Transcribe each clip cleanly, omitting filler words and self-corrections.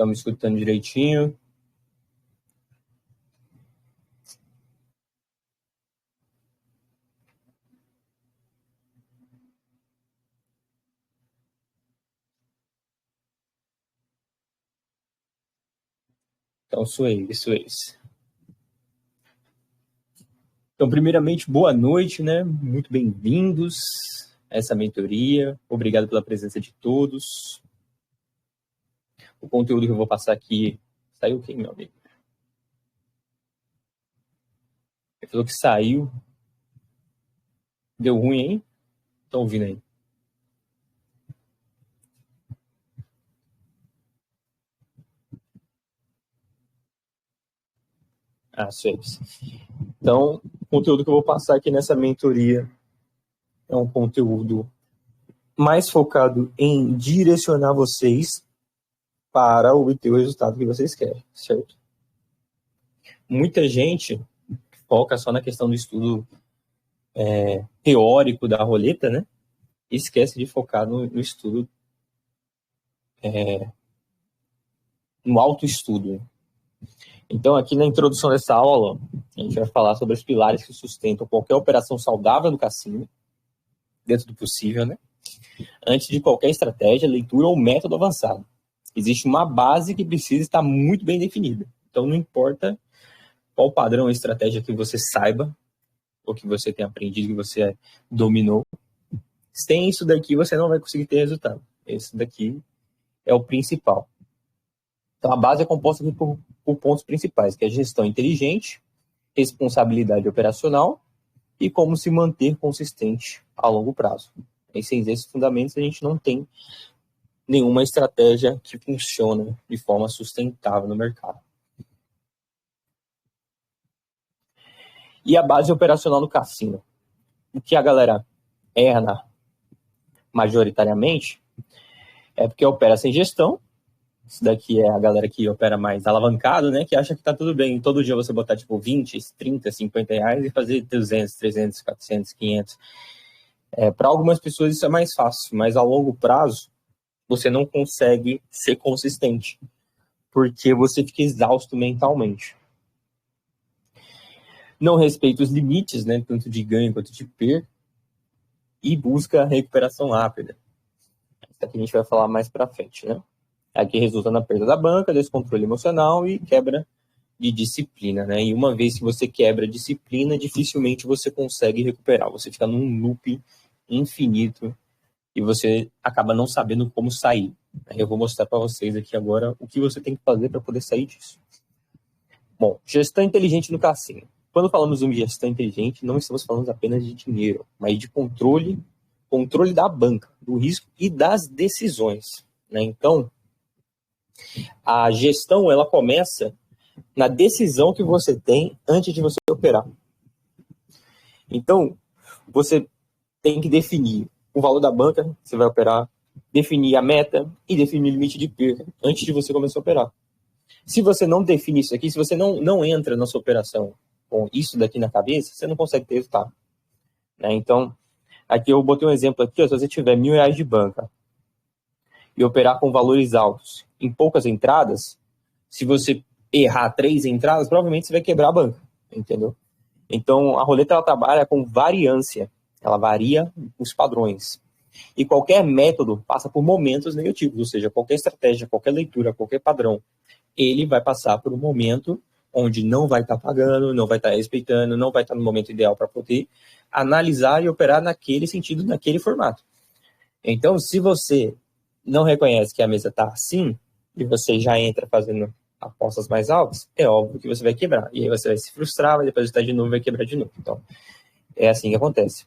Estamos escutando direitinho. Então, Suez. Então, primeiramente, boa noite, né? Muito bem-vindos a essa mentoria. Obrigado pela presença de todos. O conteúdo que eu vou passar aqui... Saiu quem, meu amigo? Ele falou que saiu. Deu ruim, hein? Estão ouvindo aí? Suez. Então, o conteúdo que eu vou passar aqui nessa mentoria é um conteúdo mais focado em direcionar vocês para obter o resultado que vocês querem, certo? Muita gente foca só na questão do estudo teórico da roleta, né? E esquece de focar no estudo, no autoestudo. Então, aqui na introdução dessa aula, a gente vai falar sobre os pilares que sustentam qualquer operação saudável no cassino, dentro do possível, né? Antes de qualquer estratégia, leitura ou método avançado. Existe uma base que precisa estar muito bem definida. Então, não importa qual padrão ou estratégia que você saiba, ou que você tenha aprendido, que você dominou, sem isso daqui você não vai conseguir ter resultado. Esse daqui é o principal. Então, a base é composta por pontos principais, que é gestão inteligente, responsabilidade operacional e como se manter consistente a longo prazo. E sem esses fundamentos, a gente não tem nenhuma estratégia que funcione de forma sustentável no mercado. E a base operacional do cassino. O que a galera erra majoritariamente é porque opera sem gestão. Isso daqui é a galera que opera mais alavancado, né? Que acha que tá tudo bem. Todo dia você botar, 20, 30, 50 reais e fazer 200, 300, 400, 500. Para algumas pessoas isso é mais fácil, mas a longo prazo você não consegue ser consistente, porque você fica exausto mentalmente. Não respeita os limites, né? Tanto de ganho quanto de perda. E busca recuperação rápida. Isso aqui a gente vai falar mais para frente, né? Aqui resulta na perda da banca, descontrole emocional e quebra de disciplina, né? E uma vez que você quebra a disciplina, dificilmente você consegue recuperar. Você fica num loop infinito e você acaba não sabendo como sair. Eu vou mostrar para vocês aqui agora o que você tem que fazer para poder sair disso. Bom, gestão inteligente no cassino. Quando falamos em gestão inteligente, não estamos falando apenas de dinheiro, mas de controle da banca, do risco e das decisões, né? Então, a gestão, ela começa na decisão que você tem antes de você operar. Então, você tem que definir o valor da banca que você vai operar, definir a meta e definir o limite de perda antes de você começar a operar. Se você não define isso aqui, se você não entra na sua operação com isso daqui na cabeça, você não consegue ter resultado, né? Então, aqui eu botei um exemplo aqui, se você tiver R$1.000 de banca e operar com valores altos em poucas entradas, se você errar 3 entradas, provavelmente você vai quebrar a banca, entendeu? Então, a roleta ela trabalha com variância, ela varia os padrões. E qualquer método passa por momentos negativos, ou seja, qualquer estratégia, qualquer leitura, qualquer padrão, ele vai passar por um momento onde não vai estar pagando, não vai estar respeitando, não vai estar no momento ideal para poder analisar e operar naquele sentido, naquele formato. Então, se você não reconhece que a mesa está assim, e você já entra fazendo apostas mais altas, é óbvio que você vai quebrar. E aí você vai se frustrar, vai depositar de novo e vai quebrar de novo. Então, é assim que acontece.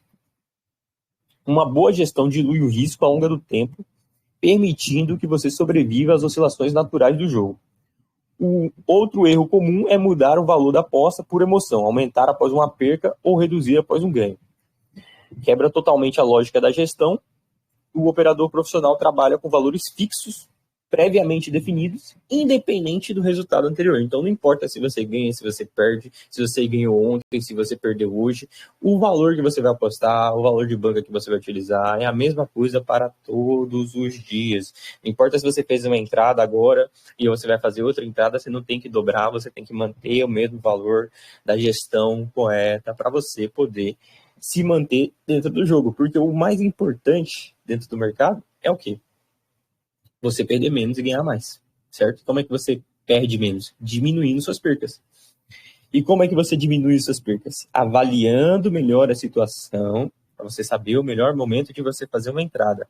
Uma boa gestão dilui o risco ao longo do tempo, permitindo que você sobreviva às oscilações naturais do jogo. O outro erro comum é mudar o valor da aposta por emoção, aumentar após uma perca ou reduzir após um ganho. Quebra totalmente a lógica da gestão. O operador profissional trabalha com valores fixos, previamente definidos, independente do resultado anterior. Então, não importa se você ganha, se você perde, se você ganhou ontem, se você perdeu hoje, o valor que você vai apostar, o valor de banca que você vai utilizar é a mesma coisa para todos os dias. Não importa se você fez uma entrada agora e você vai fazer outra entrada, você não tem que dobrar, você tem que manter o mesmo valor da gestão correta para você poder se manter dentro do jogo. Porque o mais importante dentro do mercado é o quê? Você perder menos e ganhar mais, certo? Como é que você perde menos? Diminuindo suas percas. E como é que você diminui suas percas? Avaliando melhor a situação, para você saber o melhor momento de você fazer uma entrada.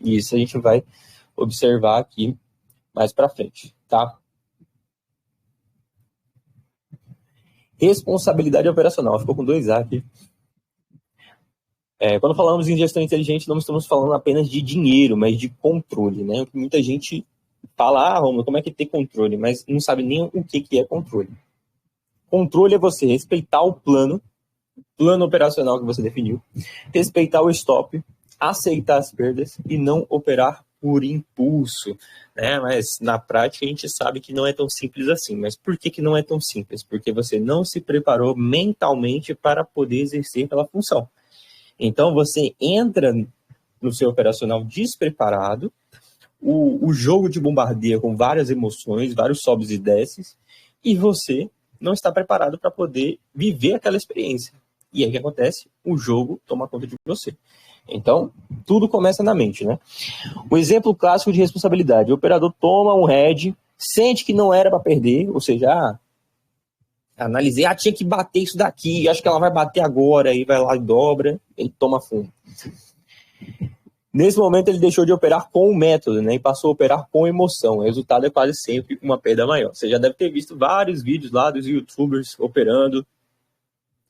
E isso a gente vai observar aqui mais para frente, tá? Responsabilidade operacional. Ficou com 2 A aqui. Quando falamos em gestão inteligente, não estamos falando apenas de dinheiro, mas de controle, né? Muita gente fala, Romulo, como é que tem controle? Mas não sabe nem o que é controle. Controle é você respeitar o plano operacional que você definiu, respeitar o stop, aceitar as perdas e não operar por impulso, né? Mas na prática a gente sabe que não é tão simples assim. Mas por que não é tão simples? Porque você não se preparou mentalmente para poder exercer aquela função. Então, você entra no seu operacional despreparado, o jogo te bombardeia com várias emoções, vários sobes e desces, e você não está preparado para poder viver aquela experiência. E aí o que acontece? O jogo toma conta de você. Então, tudo começa na mente, né? Um exemplo clássico de responsabilidade. O operador toma um head, sente que não era para perder, ou seja, analisei, tinha que bater isso daqui, acho que ela vai bater agora, aí vai lá e dobra, ele toma fundo. Nesse momento ele deixou de operar com o método, né, e passou a operar com emoção. O resultado é quase sempre uma perda maior. Você já deve ter visto vários vídeos lá dos youtubers operando,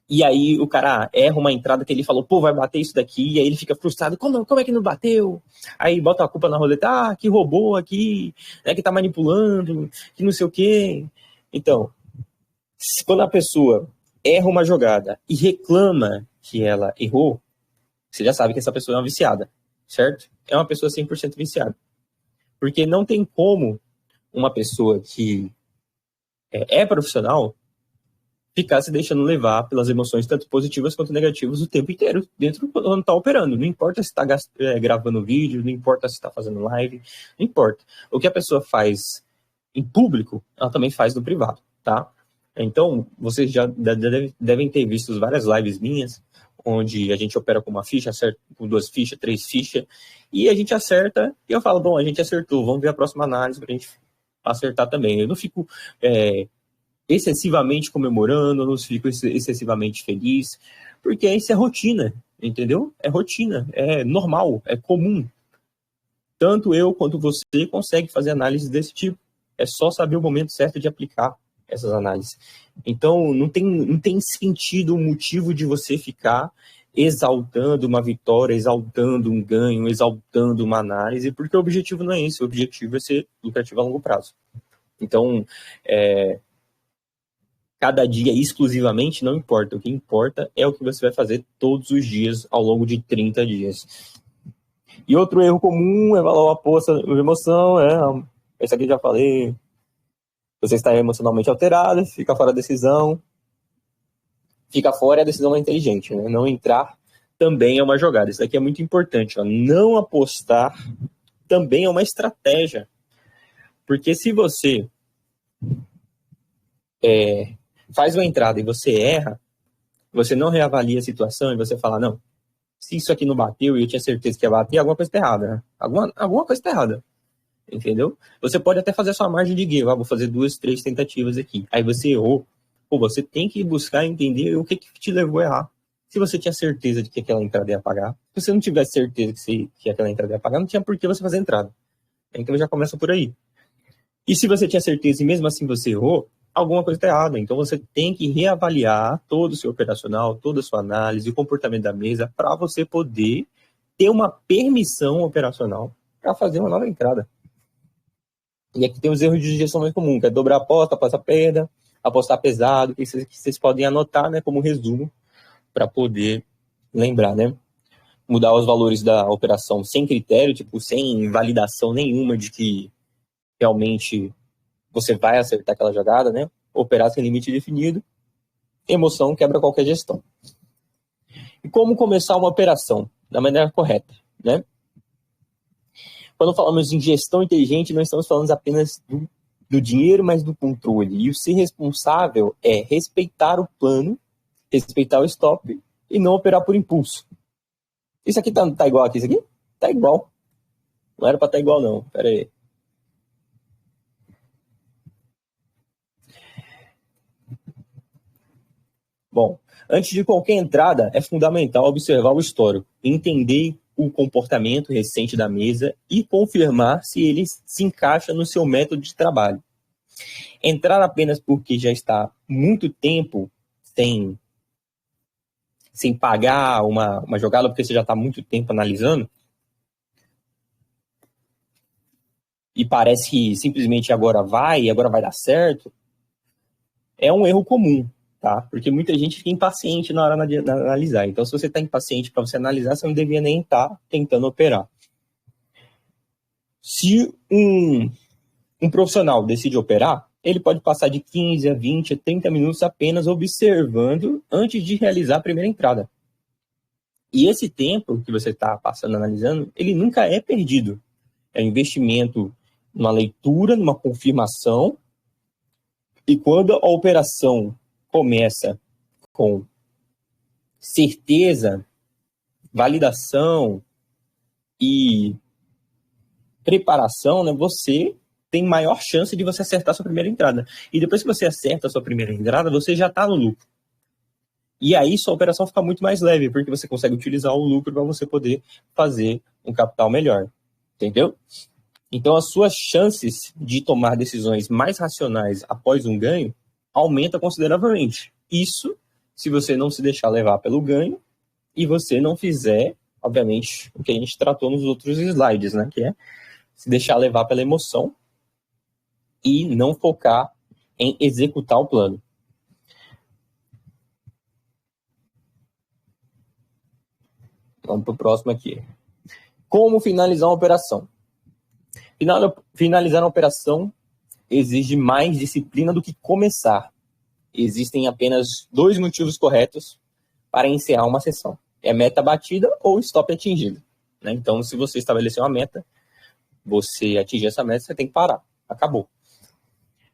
e aí o cara erra uma entrada que ele falou, pô, vai bater isso daqui, e aí ele fica frustrado, como é que não bateu? Aí bota a culpa na roleta, que roubou aqui, né, que tá manipulando, que não sei o quê. Então, quando a pessoa erra uma jogada e reclama que ela errou, você já sabe que essa pessoa é uma viciada, certo? É uma pessoa 100% viciada. Porque não tem como uma pessoa que é profissional ficar se deixando levar pelas emoções tanto positivas quanto negativas o tempo inteiro, dentro quando está operando. Não importa se está gravando vídeo, não importa se está fazendo live, não importa. O que a pessoa faz em público, ela também faz no privado, tá? Então, vocês já devem ter visto várias lives minhas, onde a gente opera com uma ficha, acerta com 2 fichas, 3 fichas, e a gente acerta, e eu falo, bom, a gente acertou, vamos ver a próxima análise para a gente acertar também. Eu não fico excessivamente comemorando, eu não fico excessivamente feliz, porque isso é rotina, entendeu? É rotina, é normal, é comum. Tanto eu quanto você consegue fazer análises desse tipo. É só saber o momento certo de aplicar essas análises. Então, não tem sentido, um motivo de você ficar exaltando uma vitória, exaltando um ganho, exaltando uma análise, porque o objetivo não é esse, o objetivo é ser lucrativo a longo prazo. Então, cada dia exclusivamente não importa, o que importa é o que você vai fazer todos os dias ao longo de 30 dias. E outro erro comum é falar uma poça de emoção, esse aqui eu já falei. Você está emocionalmente alterado, fica fora da decisão. Fica fora e a decisão é inteligente, né? Não entrar também é uma jogada. Isso daqui é muito importante. Não apostar também é uma estratégia. Porque se você faz uma entrada e você erra, você não reavalia a situação e você fala, não, se isso aqui não bateu e eu tinha certeza que ia bater, alguma coisa está errada, né? Alguma coisa está errada. Entendeu? Você pode até fazer a sua margem de guia, vou fazer 2, 3 tentativas aqui. Aí você errou. Pô, você tem que buscar entender o que te levou a errar. Se você tinha certeza de que aquela entrada ia pagar, se você não tivesse certeza que aquela entrada ia pagar, não tinha por que você fazer a entrada. Então já começa por aí. E se você tinha certeza e mesmo assim você errou, alguma coisa está errada. Então você tem que reavaliar todo o seu operacional, toda a sua análise, o comportamento da mesa, para você poder ter uma permissão operacional para fazer uma nova entrada. E aqui tem os erros de gestão mais comum, que é dobrar a aposta, passar perda, apostar pesado, que vocês podem anotar, né, como resumo, para poder lembrar, né? mudar os valores da operação sem critério, tipo, sem validação nenhuma de que realmente você vai acertar aquela jogada, né? Operar sem limite definido, emoção quebra qualquer gestão. E como começar uma operação da maneira correta, né? Quando falamos em gestão inteligente, não estamos falando apenas do dinheiro, mas do controle. E o ser responsável é respeitar o plano, respeitar o stop e não operar por impulso. Isso aqui tá igual aqui, isso aqui? Tá igual. Não era para estar igual, não. Pera aí. Bom, antes de qualquer entrada, é fundamental observar o histórico, entender o comportamento recente da mesa e confirmar se ele se encaixa no seu método de trabalho. Entrar apenas porque já está muito tempo sem pagar uma jogada, porque você já está muito tempo analisando, e parece que simplesmente agora vai dar certo, é um erro comum. Tá? Porque muita gente fica impaciente na hora de analisar. Então, se você está impaciente para você analisar, você não devia nem estar tentando operar. Se um profissional decide operar, ele pode passar de 15 a 20 a 30 minutos apenas observando antes de realizar a primeira entrada. E esse tempo que você está passando analisando, ele nunca é perdido. É um investimento numa leitura, numa confirmação. E quando a operação começa com certeza, validação e preparação, né, você tem maior chance de você acertar a sua primeira entrada. E depois que você acerta a sua primeira entrada, você já está no lucro. E aí sua operação fica muito mais leve, porque você consegue utilizar o lucro para você poder fazer um capital melhor. Entendeu? Então as suas chances de tomar decisões mais racionais após um ganho aumenta consideravelmente. Isso se você não se deixar levar pelo ganho e você não fizer, obviamente, o que a gente tratou nos outros slides, né? Que é se deixar levar pela emoção e não focar em executar o plano. Vamos para o próximo aqui. Como finalizar uma operação? Finalizar uma operação exige mais disciplina do que começar. Existem apenas 2 motivos corretos para encerrar uma sessão. É meta batida ou stop atingido. Né? Então, se você estabeleceu uma meta, você atingir essa meta, você tem que parar. Acabou.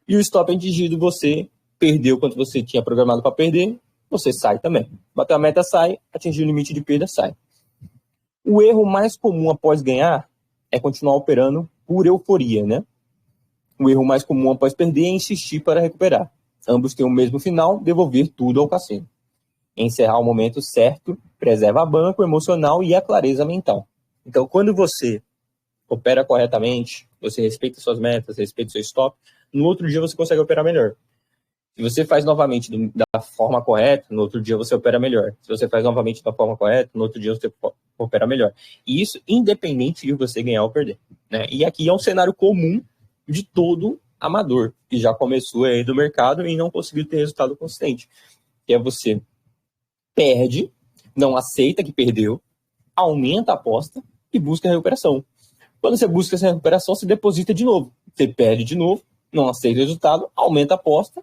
E o stop atingido, você perdeu quanto você tinha programado para perder, você sai também. Bateu a meta, sai. Atingiu o limite de perda, sai. O erro mais comum após ganhar é continuar operando por euforia, né? O erro mais comum após perder é insistir para recuperar. Ambos têm o mesmo final, devolver tudo ao cassino. Encerrar o momento certo preserva a banca, o emocional e a clareza mental. Então, quando você opera corretamente, você respeita suas metas, respeita seu stop, no outro dia você consegue operar melhor. Se você faz novamente da forma correta, no outro dia você opera melhor. Se você faz novamente da forma correta, no outro dia você opera melhor. E isso independente de você ganhar ou perder. Né? E aqui é um cenário comum de todo amador, que já começou aí do mercado e não conseguiu ter resultado consistente. Que é você perde, não aceita que perdeu, aumenta a aposta e busca a recuperação. Quando você busca essa recuperação, você deposita de novo. Você perde de novo, não aceita o resultado, aumenta a aposta,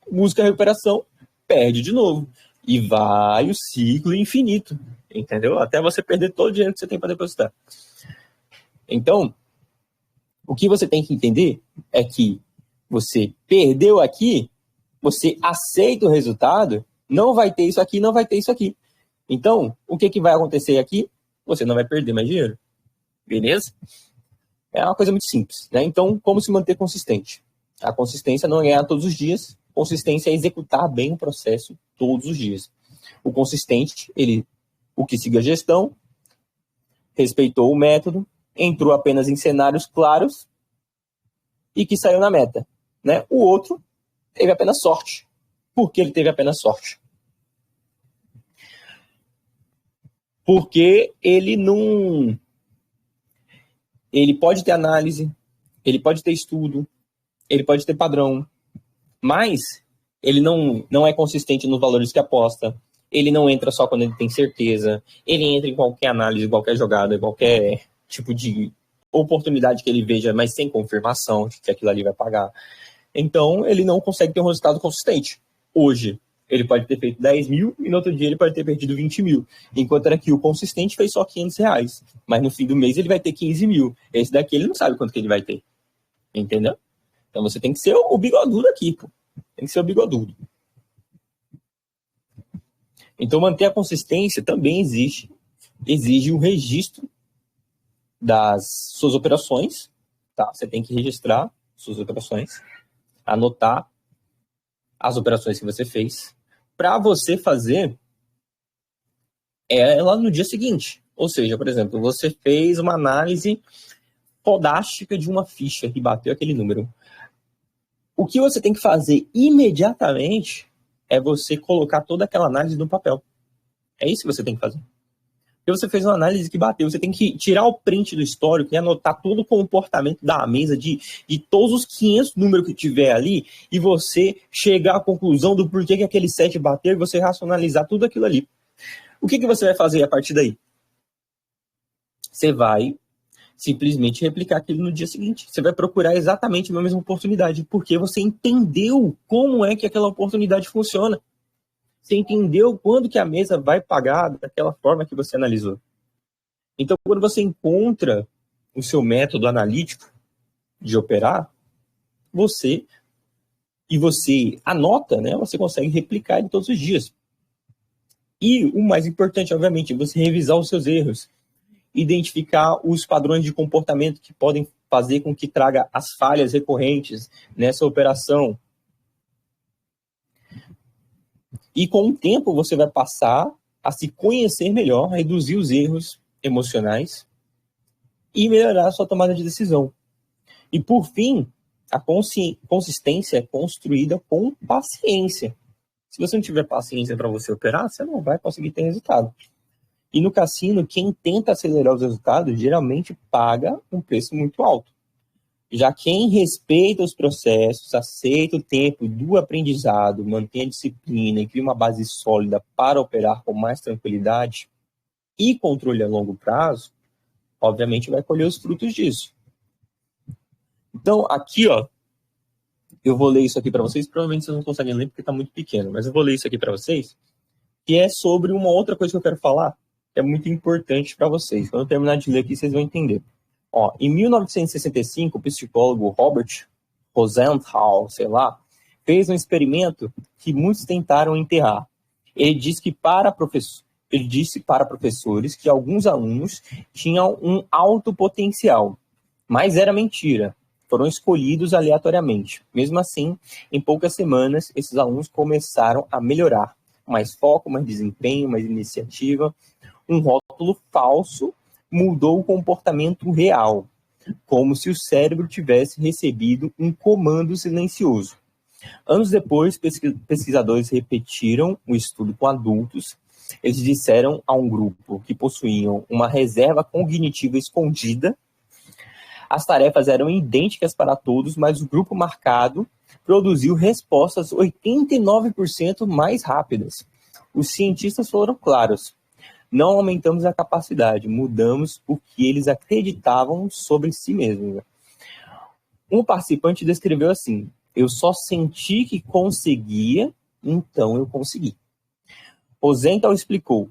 busca a recuperação, perde de novo. E vai o ciclo infinito, entendeu? Até você perder todo o dinheiro que você tem para depositar. Então, o que você tem que entender é que você perdeu aqui, você aceita o resultado, não vai ter isso aqui, não vai ter isso aqui. Então, o que vai acontecer aqui? Você não vai perder mais dinheiro. Beleza? É uma coisa muito simples, né? Então, como se manter consistente? A consistência não é ganhar todos os dias, consistência é executar bem o processo todos os dias. O consistente, o que siga a gestão, respeitou o método, entrou apenas em cenários claros e que saiu na meta. Né? O outro teve apenas sorte. Por que ele teve apenas sorte? Porque ele não... Ele pode ter análise, ele pode ter estudo, ele pode ter padrão, mas ele não é consistente nos valores que aposta, Ele não entra só quando ele tem certeza. Ele entra em qualquer análise, qualquer jogada, qualquer tipo de oportunidade que ele veja, mas sem confirmação de que aquilo ali vai pagar. Então, ele não consegue ter um resultado consistente. Hoje, ele pode ter feito 10 mil e no outro dia ele pode ter perdido 20 mil. Enquanto era que o consistente fez só R$500. Mas no fim do mês ele vai ter 15 mil. Esse daqui ele não sabe quanto que ele vai ter. Entendeu? Então você tem que ser o bigodudo aqui, pô. Tem que ser o bigodudo. Então manter a consistência também exige um registro das suas operações. Tá? Você tem que registrar suas operações, anotar as operações que você fez, para você fazer ela no dia seguinte. Ou seja, por exemplo, você fez uma análise podástica de uma ficha que bateu aquele número. O que você tem que fazer imediatamente é você colocar toda aquela análise no papel. É isso que você tem que fazer. Porque você fez uma análise que bateu, você tem que tirar o print do histórico e anotar todo o comportamento da mesa de todos os 500 números que tiver ali e você chegar à conclusão do porquê que aquele set bateu e você racionalizar tudo aquilo ali. O que você vai fazer a partir daí? Você vai simplesmente replicar aquilo no dia seguinte. Você vai procurar exatamente a mesma oportunidade, porque você entendeu como é que aquela oportunidade funciona. Você entendeu quando que a mesa vai pagar daquela forma que você analisou. Então, quando você encontra o seu método analítico de operar, você anota, né? Você consegue replicar ele todos os dias. E o mais importante, obviamente, é você revisar os seus erros, identificar os padrões de comportamento que podem fazer com que traga as falhas recorrentes nessa operação. E com o tempo você vai passar a se conhecer melhor, a reduzir os erros emocionais e melhorar a sua tomada de decisão. E por fim, a consistência é construída com paciência. Se você não tiver paciência para você operar, você não vai conseguir ter resultado. E no cassino, quem tenta acelerar os resultados geralmente paga um preço muito alto. Já quem respeita os processos, aceita o tempo do aprendizado, mantém a disciplina e cria uma base sólida para operar com mais tranquilidade e controle a longo prazo, obviamente vai colher os frutos disso. Então, aqui, ó, eu vou ler isso aqui para vocês, provavelmente vocês não conseguem ler porque está muito pequeno, mas eu vou ler isso aqui para vocês, que é sobre uma outra coisa que eu quero falar, que é muito importante para vocês. Quando eu terminar de ler aqui, vocês vão entender. Ó, em 1965, o psicólogo Robert Rosenthal, fez um experimento que muitos tentaram enterrar. Ele disse para professores que alguns alunos tinham um alto potencial, mas era mentira. Foram escolhidos aleatoriamente. Mesmo assim, em poucas semanas, esses alunos começaram a melhorar. Mais foco, mais desempenho, mais iniciativa. Um rótulo falso mudou o comportamento real, como se o cérebro tivesse recebido um comando silencioso. Anos depois, pesquisadores repetiram o estudo com adultos. Eles disseram a um grupo que possuíam uma reserva cognitiva escondida. As tarefas eram idênticas para todos, mas o grupo marcado produziu respostas 89% mais rápidas. Os cientistas foram claros. Não aumentamos a capacidade, mudamos o que eles acreditavam sobre si mesmos. Um participante descreveu assim: eu só senti que conseguia, então eu consegui. Rosenthal explicou: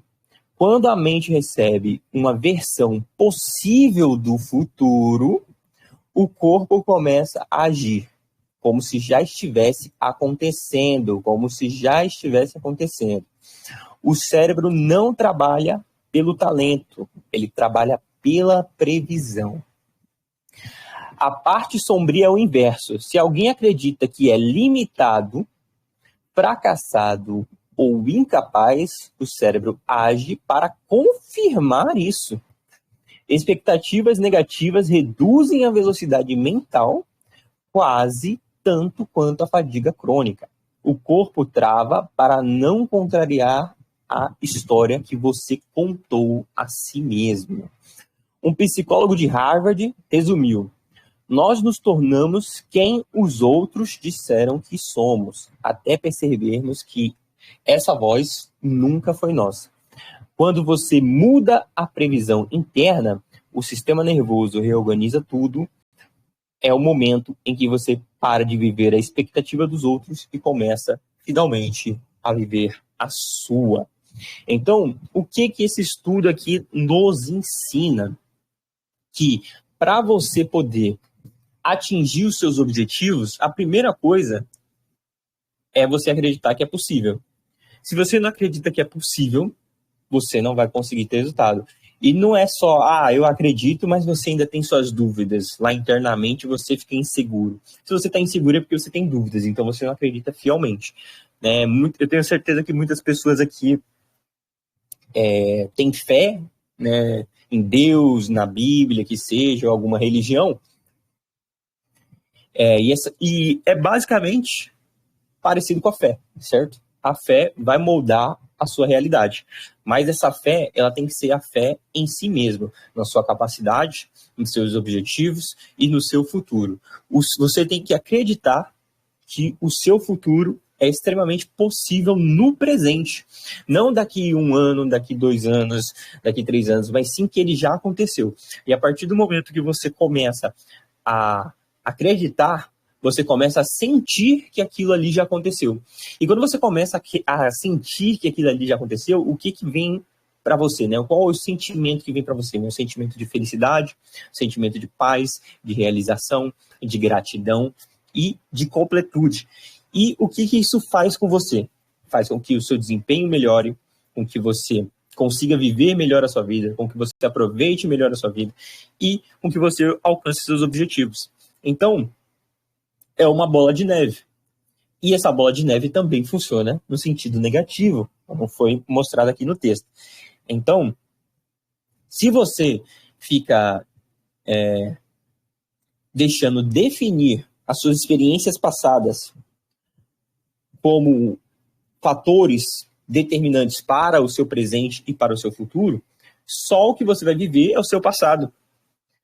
quando a mente recebe uma versão possível do futuro, o corpo começa a agir como se já estivesse acontecendo, O cérebro não trabalha pelo talento, ele trabalha pela previsão. A parte sombria é o inverso. Se alguém acredita que é limitado, fracassado ou incapaz, o cérebro age para confirmar isso. Expectativas negativas reduzem a velocidade mental quase tanto quanto a fadiga crônica. O corpo trava para não contrariar a história que você contou a si mesmo. Um psicólogo de Harvard resumiu: nós nos tornamos quem os outros disseram que somos, até percebermos que Essa voz nunca foi nossa. Quando você muda a previsão interna, o sistema nervoso reorganiza tudo. É o momento em que você para de viver a expectativa dos outros e começa, finalmente, a viver a sua. Então, o que esse estudo aqui nos ensina? Que para você poder atingir os seus objetivos, a primeira coisa é você acreditar que é possível. Se você não acredita que é possível, você não vai conseguir ter resultado. E não é só, eu acredito, mas você ainda tem suas dúvidas. Lá internamente você fica inseguro. Se você está inseguro é porque você tem dúvidas, então você não acredita fielmente. Eu tenho certeza que muitas pessoas aqui têm fé, né, em Deus, na Bíblia, que seja, ou alguma religião. E é basicamente parecido com a fé, certo? A fé vai moldar a sua realidade. Mas essa fé, ela tem que ser a fé em si mesma, na sua capacidade, nos seus objetivos e no seu futuro. Você tem que acreditar que o seu futuro é extremamente possível no presente. Não daqui 1 ano, daqui 2 anos, daqui 3 anos, mas sim que ele já aconteceu. E a partir do momento que você começa a acreditar, você começa a sentir que aquilo ali já aconteceu. E quando você começa a sentir que aquilo ali já aconteceu, o que vem para você, né? Qual é o sentimento que vem para você? Um sentimento de felicidade, sentimento de paz, de realização, de gratidão e de completude. E o que isso faz com você? Faz com que o seu desempenho melhore, com que você consiga viver melhor a sua vida, com que você aproveite melhor a sua vida e com que você alcance seus objetivos. Então, é uma bola de neve. E essa bola de neve também funciona no sentido negativo, como foi mostrado aqui no texto. Então, se você fica deixando definir as suas experiências passadas como fatores determinantes para o seu presente e para o seu futuro, só o que você vai viver é o seu passado.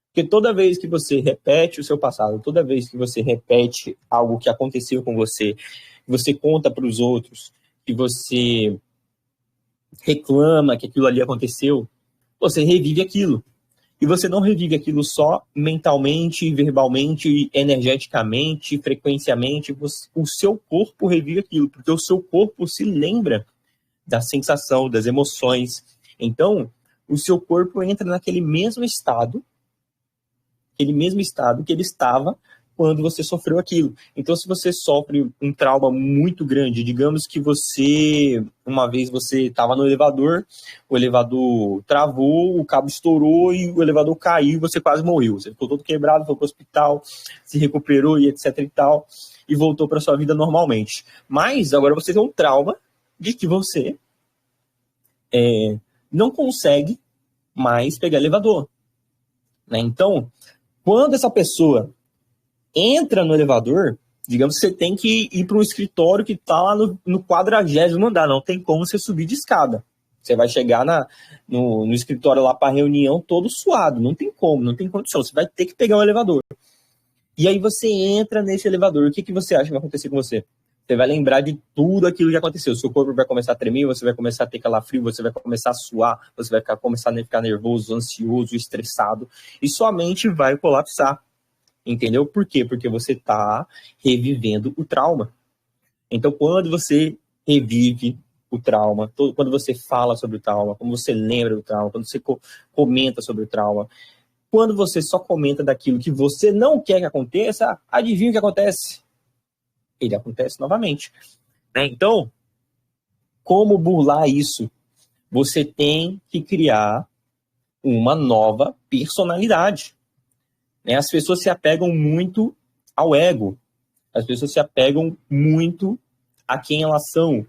Porque toda vez que você repete o seu passado, toda vez que você repete algo que aconteceu com você, que você conta para os outros, que você reclama que aquilo ali aconteceu, você revive aquilo. E você não revive aquilo só mentalmente, verbalmente, energeticamente, frequenciamente. O seu corpo revive aquilo, porque o seu corpo se lembra da sensação, das emoções. Então, o seu corpo entra naquele mesmo estado que ele estava quando você sofreu aquilo. Então, se você sofre um trauma muito grande, digamos que uma vez você estava no elevador, o elevador travou, o cabo estourou e o elevador caiu e você quase morreu. Você ficou todo quebrado, foi para o hospital, se recuperou e etc e tal, e voltou para sua vida normalmente. Mas agora você tem um trauma de que você não consegue mais pegar elevador. Né? Então, quando essa pessoa entra no elevador, digamos que você tem que ir para um escritório que está lá no 40º andar, não tem como você subir de escada. Você vai chegar no escritório lá para reunião todo suado, não tem como, não tem condição, você vai ter que pegar o elevador. E aí você entra nesse elevador, o que você acha que vai acontecer com você? Você vai lembrar de tudo aquilo que aconteceu. Seu corpo vai começar a tremer, você vai começar a ter calafrio, você vai começar a suar, você vai começar a ficar nervoso, ansioso, estressado. E sua mente vai colapsar. Entendeu? Por quê? Porque você está revivendo o trauma. Então, quando você revive o trauma, quando você fala sobre o trauma, quando você lembra do trauma, quando você comenta sobre o trauma, quando você só comenta daquilo que você não quer que aconteça, adivinha o que acontece? Ele acontece novamente. Né? Então, como burlar isso? Você tem que criar uma nova personalidade. Né? As pessoas se apegam muito ao ego. As pessoas se apegam muito a quem elas são.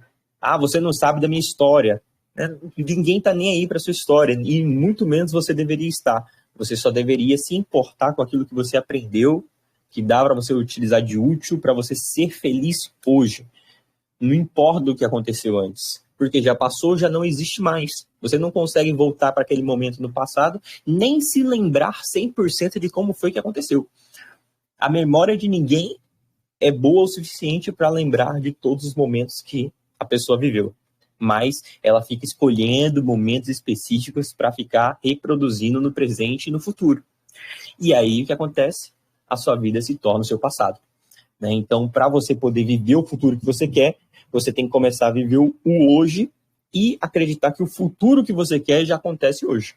Você não sabe da minha história. Né? Ninguém está nem aí para a sua história. E muito menos você deveria estar. Você só deveria se importar com aquilo que você aprendeu, que dá para você utilizar de útil para você ser feliz hoje. Não importa o que aconteceu antes, porque já passou, já não existe mais. Você não consegue voltar para aquele momento no passado, nem se lembrar 100% de como foi que aconteceu. A memória de ninguém é boa o suficiente para lembrar de todos os momentos que a pessoa viveu. Mas ela fica escolhendo momentos específicos para ficar reproduzindo no presente e no futuro. E aí o que acontece? A sua vida se torna o seu passado. Né? Então, para você poder viver o futuro que você quer, você tem que começar a viver o hoje e acreditar que o futuro que você quer já acontece hoje.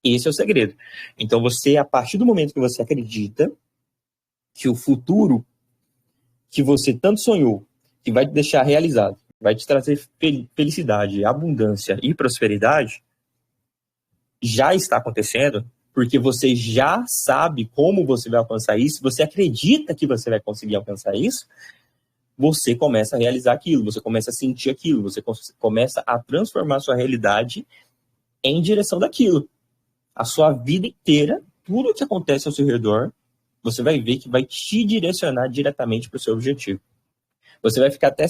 Esse é o segredo. Então, você, a partir do momento que você acredita que o futuro que você tanto sonhou, que vai te deixar realizado, vai te trazer felicidade, abundância e prosperidade, já está acontecendo, porque você já sabe como você vai alcançar isso, você acredita que você vai conseguir alcançar isso, você começa a realizar aquilo, você começa a sentir aquilo, você começa a transformar a sua realidade em direção daquilo. A sua vida inteira, tudo que acontece ao seu redor, você vai ver que vai te direcionar diretamente para o seu objetivo. Você vai ficar até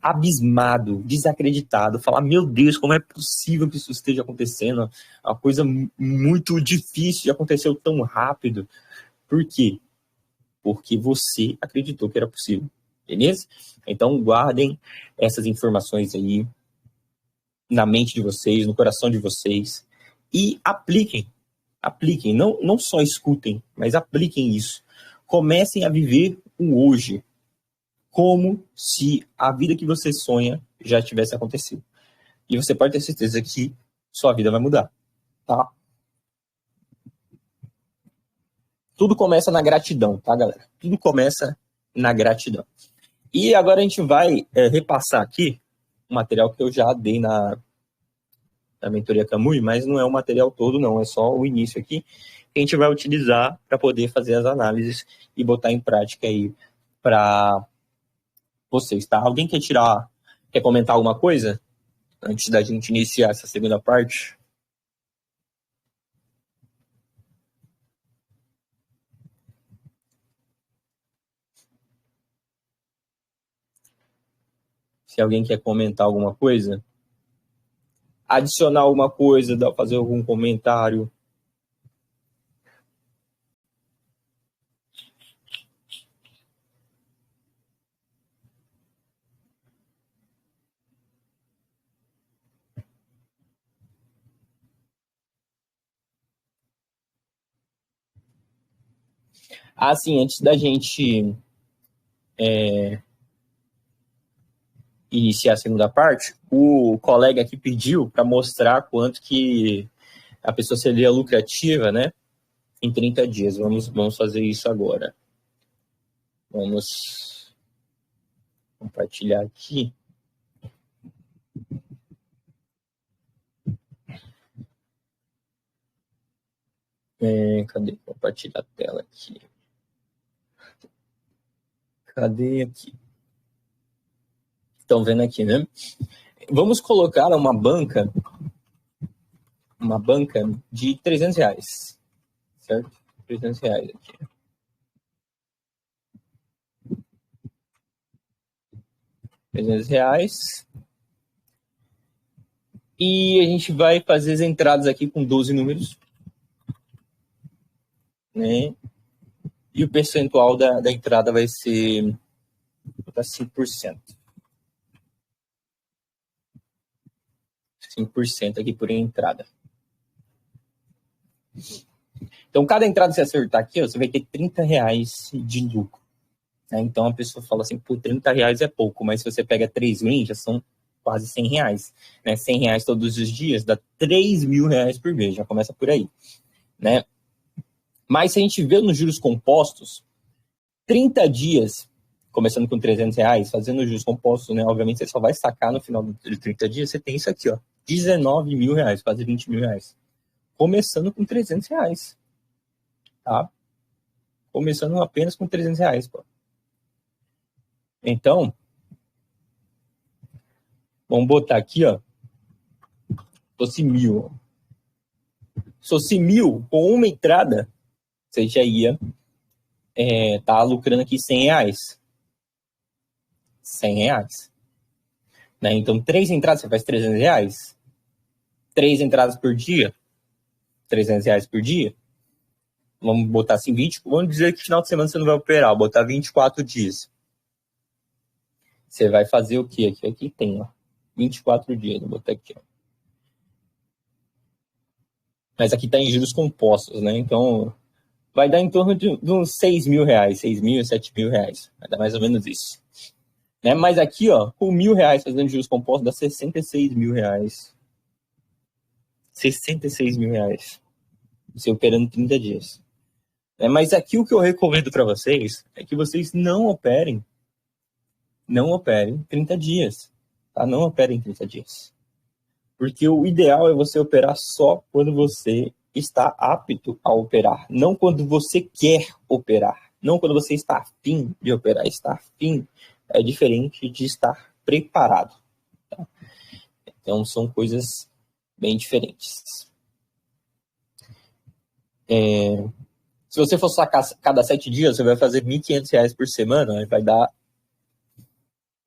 abismado, desacreditado, falar, meu Deus, como é possível que isso esteja acontecendo? É uma coisa muito difícil e aconteceu tão rápido. Por quê? Porque você acreditou que era possível, beleza? Então guardem essas informações aí na mente de vocês, no coração de vocês e apliquem, não só escutem, mas apliquem isso. Comecem a viver o hoje, como se a vida que você sonha já tivesse acontecido. E você pode ter certeza que sua vida vai mudar, tá? Tudo começa na gratidão, tá, galera? Tudo começa na gratidão. E agora a gente vai repassar aqui um material que eu já dei na mentoria Camui, mas não é o material todo, não. É só o início aqui que a gente vai utilizar para poder fazer as análises e botar em prática aí para vocês, tá? Alguém quer comentar alguma coisa antes da gente iniciar essa segunda parte? Se alguém quer comentar alguma coisa, adicionar alguma coisa, fazer algum comentário. Sim, antes da gente iniciar a segunda parte, o colega aqui pediu para mostrar quanto que a pessoa seria lucrativa, né, em 30 dias. Vamos fazer isso agora. Vamos compartilhar aqui. Cadê? Compartilhar a tela aqui. Cadê aqui? Estão vendo aqui, né? Vamos colocar uma banca de R$300, certo? R$300 aqui. R$300. E a gente vai fazer as entradas aqui com 12 números, né? E o percentual da entrada vai ser 5%. 5% aqui por entrada. Então, cada entrada que você acertar aqui, ó, você vai ter R$30 de lucro. Né? Então, a pessoa fala assim, por R$30 é pouco, mas se você pega 3 wins, já são quase R$100. Né? R$100 todos os dias dá R$3.000 por mês, já começa por aí. Né? Mas se a gente vê nos juros compostos, 30 dias, começando com R$300, fazendo os juros compostos, né? Obviamente você só vai sacar no final de 30 dias, você tem isso aqui, ó, R$19.000, quase R$20.000. Começando com R$300, tá? Começando apenas com R$300, pô. Então, vamos botar aqui, ó, fosse 1.000. Se fosse 1.000 com uma entrada, você já ia tá lucrando aqui R$100. R$100. Né? Então, 3 entradas, você faz R$300. 3 entradas por dia, R$300 por dia. Vamos botar assim, vamos dizer que final de semana você não vai operar, vou botar 24 dias. Você vai fazer o quê? Aqui tem, ó, 24 dias, vou botar aqui, ó. Mas aqui tá em juros compostos, né? Então, vai dar em torno de uns 6 mil reais, 6 mil, 7 mil reais. Vai dar mais ou menos isso. Né? Mas aqui, ó, com R$ 1.000 fazendo juros compostos, dá 66 mil reais. 66 mil reais. Você operando 30 dias. Mas aqui o que eu recomendo para vocês é que vocês não operem 30 dias. Tá? Não operem 30 dias. Porque o ideal é você operar só quando você está apto a operar. Não quando você quer operar. Não quando você está afim de operar. Estar afim é diferente de estar preparado. Tá? Então, são coisas bem diferentes. Se você for sacar cada 7 dias, você vai fazer R$ 1.500 por semana, vai dar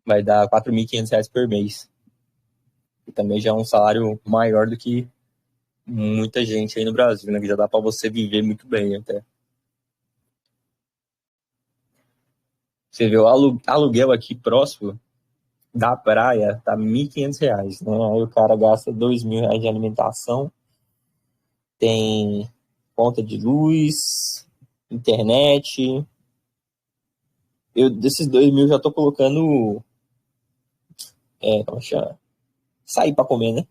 R$ 4.500 por mês. E também já é um salário maior do que muita gente aí no Brasil, né? Que já dá para você viver muito bem até. Você vê o aluguel aqui próximo da praia, tá R$ 1.500, né? Aí o cara gasta R$ 2.000 de alimentação, tem conta de luz, internet. Eu desses 2.000 já tô colocando como chama? Sair para comer, né?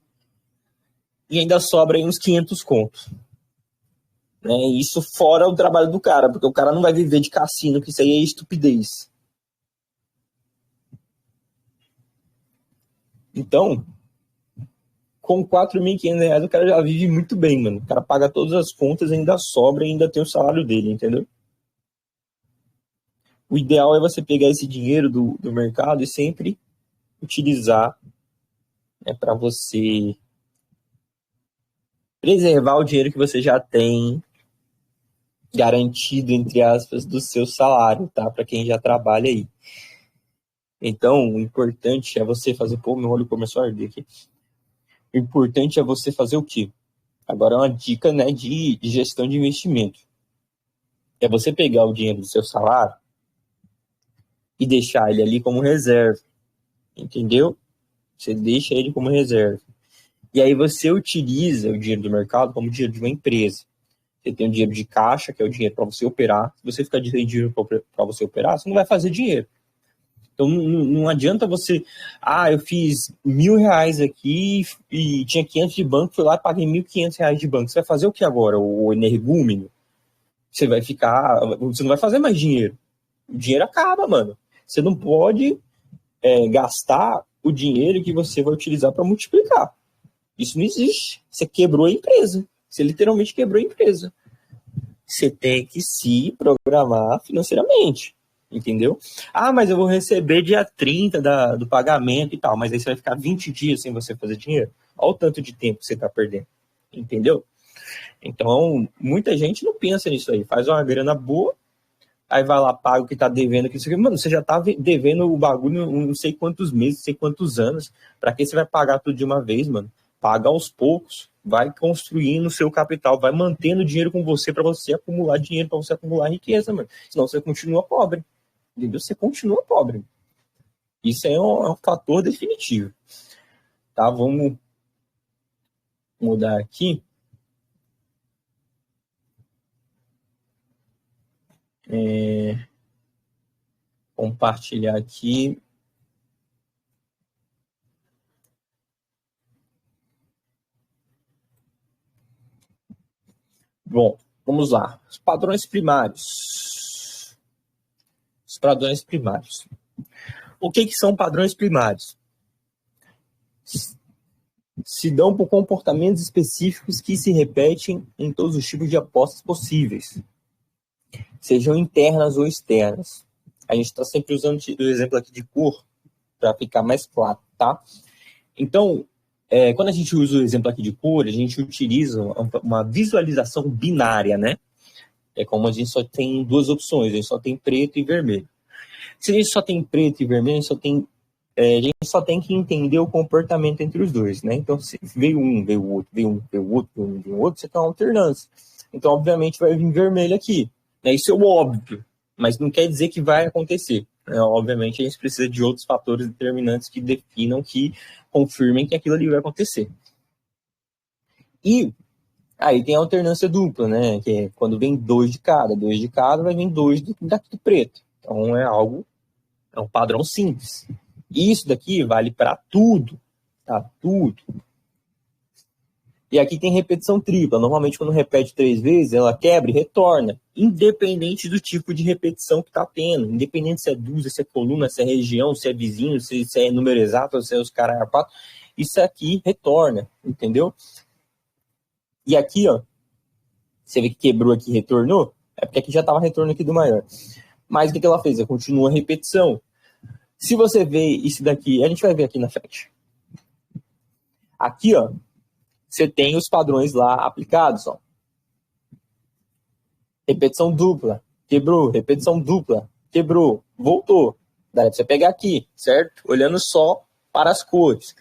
E ainda sobra aí uns 500 contos. Né? Isso fora o trabalho do cara, porque o cara não vai viver de cassino, que isso aí é estupidez. Então, com R$ 4.500 o cara já vive muito bem, mano. O cara paga todas as contas, ainda sobra e ainda tem o salário dele, entendeu? O ideal é você pegar esse dinheiro do mercado e sempre utilizar para você preservar o dinheiro que você já tem garantido, entre aspas, do seu salário, tá? Para quem já trabalha aí. Então, o importante é você fazer... Pô, meu olho começou a arder aqui. O importante é você fazer o quê? Agora é uma dica, né, de gestão de investimento. É você pegar o dinheiro do seu salário e deixar ele ali como reserva. Entendeu? Você deixa ele como reserva. E aí você utiliza o dinheiro do mercado como dinheiro de uma empresa. Você tem o dinheiro de caixa, que é o dinheiro para você operar. Se você ficar de dinheiro para você operar, você não vai fazer dinheiro. Então não adianta você... eu fiz R$ 1.000 aqui e tinha 500 de banco, fui lá e paguei R$ 1.500 de banco. Você vai fazer o que agora? O energúmeno? Você vai ficar... Você não vai fazer mais dinheiro. O dinheiro acaba, mano. Você não pode gastar o dinheiro que você vai utilizar para multiplicar. Isso não existe. Você quebrou a empresa. Você literalmente quebrou a empresa. Você tem que se programar financeiramente. Entendeu? Mas eu vou receber dia 30 do pagamento e tal. Mas aí você vai ficar 20 dias sem você fazer dinheiro. Olha o tanto de tempo que você está perdendo. Entendeu? Então, muita gente não pensa nisso aí. Faz uma grana boa, aí vai lá, paga o que tá devendo. Mano, você já tá devendo o bagulho não sei quantos meses, não sei quantos anos. Pra que você vai pagar tudo de uma vez, mano? Paga aos poucos. Vai construindo o seu capital. Vai mantendo dinheiro com você pra você acumular dinheiro, pra você acumular riqueza, mano. Senão você continua pobre. Entendeu? Você continua pobre. Isso é um fator definitivo. Tá? Vamos mudar aqui. Compartilhar aqui. Bom, vamos lá. Os padrões primários. Os padrões primários. O que são padrões primários? Se dão por comportamentos específicos que se repetem em todos os tipos de apostas possíveis, sejam internas ou externas. A gente está sempre usando o exemplo aqui de cor para ficar mais claro, tá? Então, quando a gente usa o exemplo aqui de cor, a gente utiliza uma visualização binária, né? É como a gente só tem duas opções, a gente só tem preto e vermelho. Se a gente só tem preto e vermelho, a gente só tem que entender o comportamento entre os dois, né? Então, se veio um, veio o outro, veio um, veio o outro, veio o outro, você tem uma alternância. Então, obviamente, vai vir vermelho aqui. Né? Isso é o óbvio, mas não quer dizer que vai acontecer. Obviamente, a gente precisa de outros fatores determinantes que definam, que confirmem que aquilo ali vai acontecer. E aí tem a alternância dupla, né? Que é quando vem dois de cada vai vir dois daqui do preto. Então é um padrão simples. E isso daqui vale para tudo, tá? Tudo. E aqui tem repetição tripla. Normalmente, quando repete 3 vezes, ela quebra e retorna. Independente do tipo de repetição que está tendo. Independente se é dúzia, se é coluna, se é região, se é vizinho, se é número exato, se é os caras quatro. Isso aqui retorna, entendeu? E aqui, ó, você vê que quebrou aqui e retornou? É porque aqui já estava retorno aqui do maior. Mas o que ela fez? Ela continua a repetição. Se você vê isso daqui, a gente vai ver aqui na frente. Aqui, ó, você tem os padrões lá aplicados, ó. Repetição dupla, quebrou, repetição dupla, quebrou, voltou. Dá pra você pegar aqui, certo? Olhando só para as cores.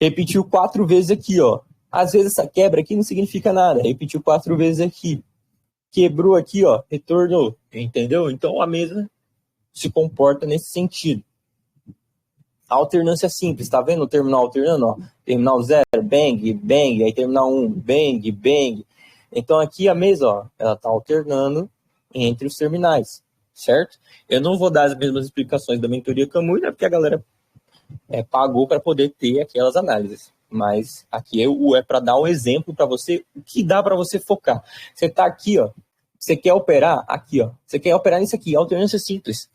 Repetiu 4 vezes aqui, ó. Às vezes essa quebra aqui não significa nada. Repetiu 4 vezes aqui. Quebrou aqui, ó, retornou. Entendeu? Então a mesa se comporta nesse sentido. A alternância simples, tá vendo o terminal alternando? Ó? Terminal 0, bang, bang. Aí terminal 1, bang, bang. Então aqui a mesa, ó, ela tá alternando entre os terminais, certo? Eu não vou dar as mesmas explicações da mentoria Camui, né, porque a galera pagou para poder ter aquelas análises. Mas aqui é para dar um exemplo para você, o que dá para você focar. Você tá aqui, ó, você quer operar aqui, ó. Você quer operar nisso aqui, alternância simples.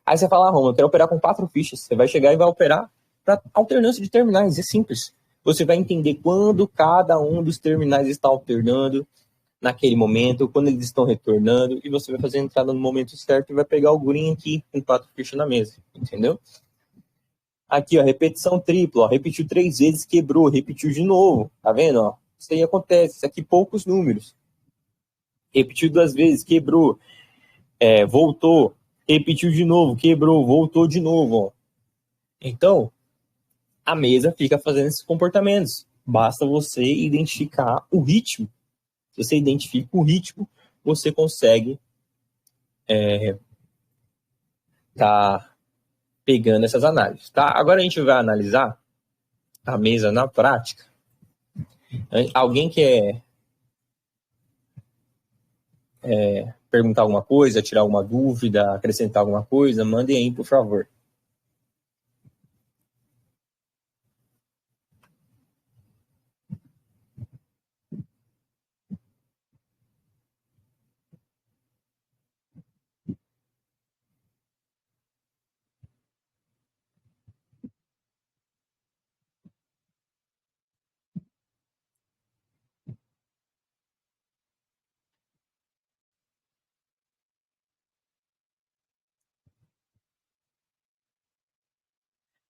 Aí você fala, Roma, eu quero operar com 4 fichas. Você vai chegar e vai operar para alternância de terminais, é simples. Você vai entender quando cada um dos terminais está alternando naquele momento, quando eles estão retornando, e você vai fazer a entrada no momento certo e vai pegar o green aqui com 4 fichas na mesa, entendeu? Aqui, ó, repetição tripla, ó, repetiu 3 vezes, quebrou, repetiu de novo, tá vendo? Ó? Isso aí acontece, isso aqui poucos números. Repetiu 2 vezes, quebrou, voltou, repetiu de novo, quebrou, voltou de novo, ó. Então, a mesa fica fazendo esses comportamentos. Basta você identificar o ritmo. Se você identifica o ritmo, você consegue tá pegando essas análises, tá? Agora a gente vai analisar a mesa na prática. Alguém quer perguntar alguma coisa, tirar alguma dúvida, acrescentar alguma coisa? Mandem aí, por favor.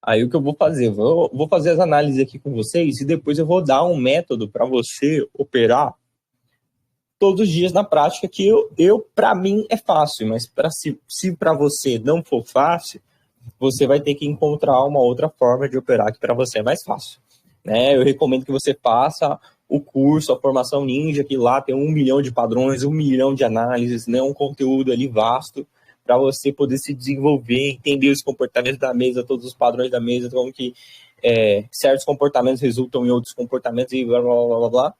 Aí o que eu vou fazer? Vou fazer as análises aqui com vocês e depois eu vou dar um método para você operar todos os dias na prática, que eu para mim é fácil, mas se para você não for fácil, você vai ter que encontrar uma outra forma de operar que para você é mais fácil. Né? Eu recomendo que você faça o curso, a formação ninja, que lá tem 1 milhão de padrões, 1 milhão de análises, né? Um conteúdo ali vasto para você poder se desenvolver, entender os comportamentos da mesa, todos os padrões da mesa, como que certos comportamentos resultam em outros comportamentos e blá, blá, blá, blá, blá,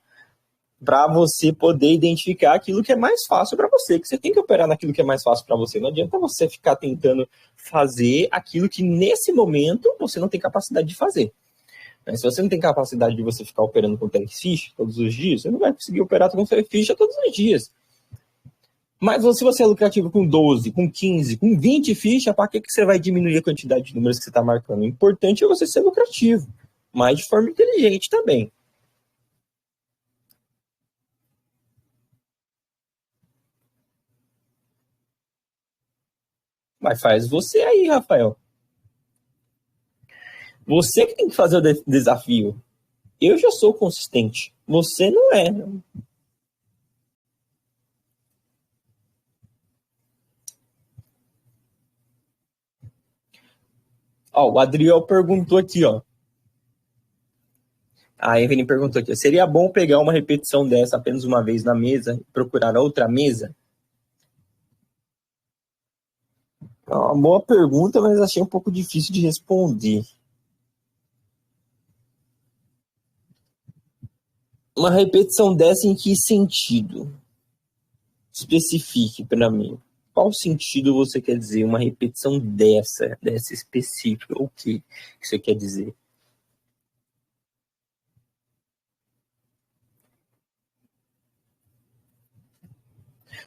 para você poder identificar aquilo que é mais fácil para você, que você tem que operar naquilo que é mais fácil para você. Não adianta você ficar tentando fazer aquilo que nesse momento você não tem capacidade de fazer. Se você não tem capacidade de você ficar operando com 3 fichas todos os dias, você não vai conseguir operar com 3 fichas todos os dias. Mas se você é lucrativo com 12, com 15, com 20 fichas, para que você vai diminuir a quantidade de números que você está marcando? O importante é você ser lucrativo, mas de forma inteligente também. Mas faz você aí, Rafael. Você que tem que fazer o desafio. Eu já sou consistente. Você não é. Ó, o Adriel perguntou aqui, ó. A Evelyn perguntou aqui: seria bom pegar uma repetição dessa apenas uma vez na mesa e procurar outra mesa? É uma boa pergunta, mas achei um pouco difícil de responder. Uma repetição dessa em que sentido? Especifique para mim. Qual sentido você quer dizer? Uma repetição dessa específica? O que você quer dizer?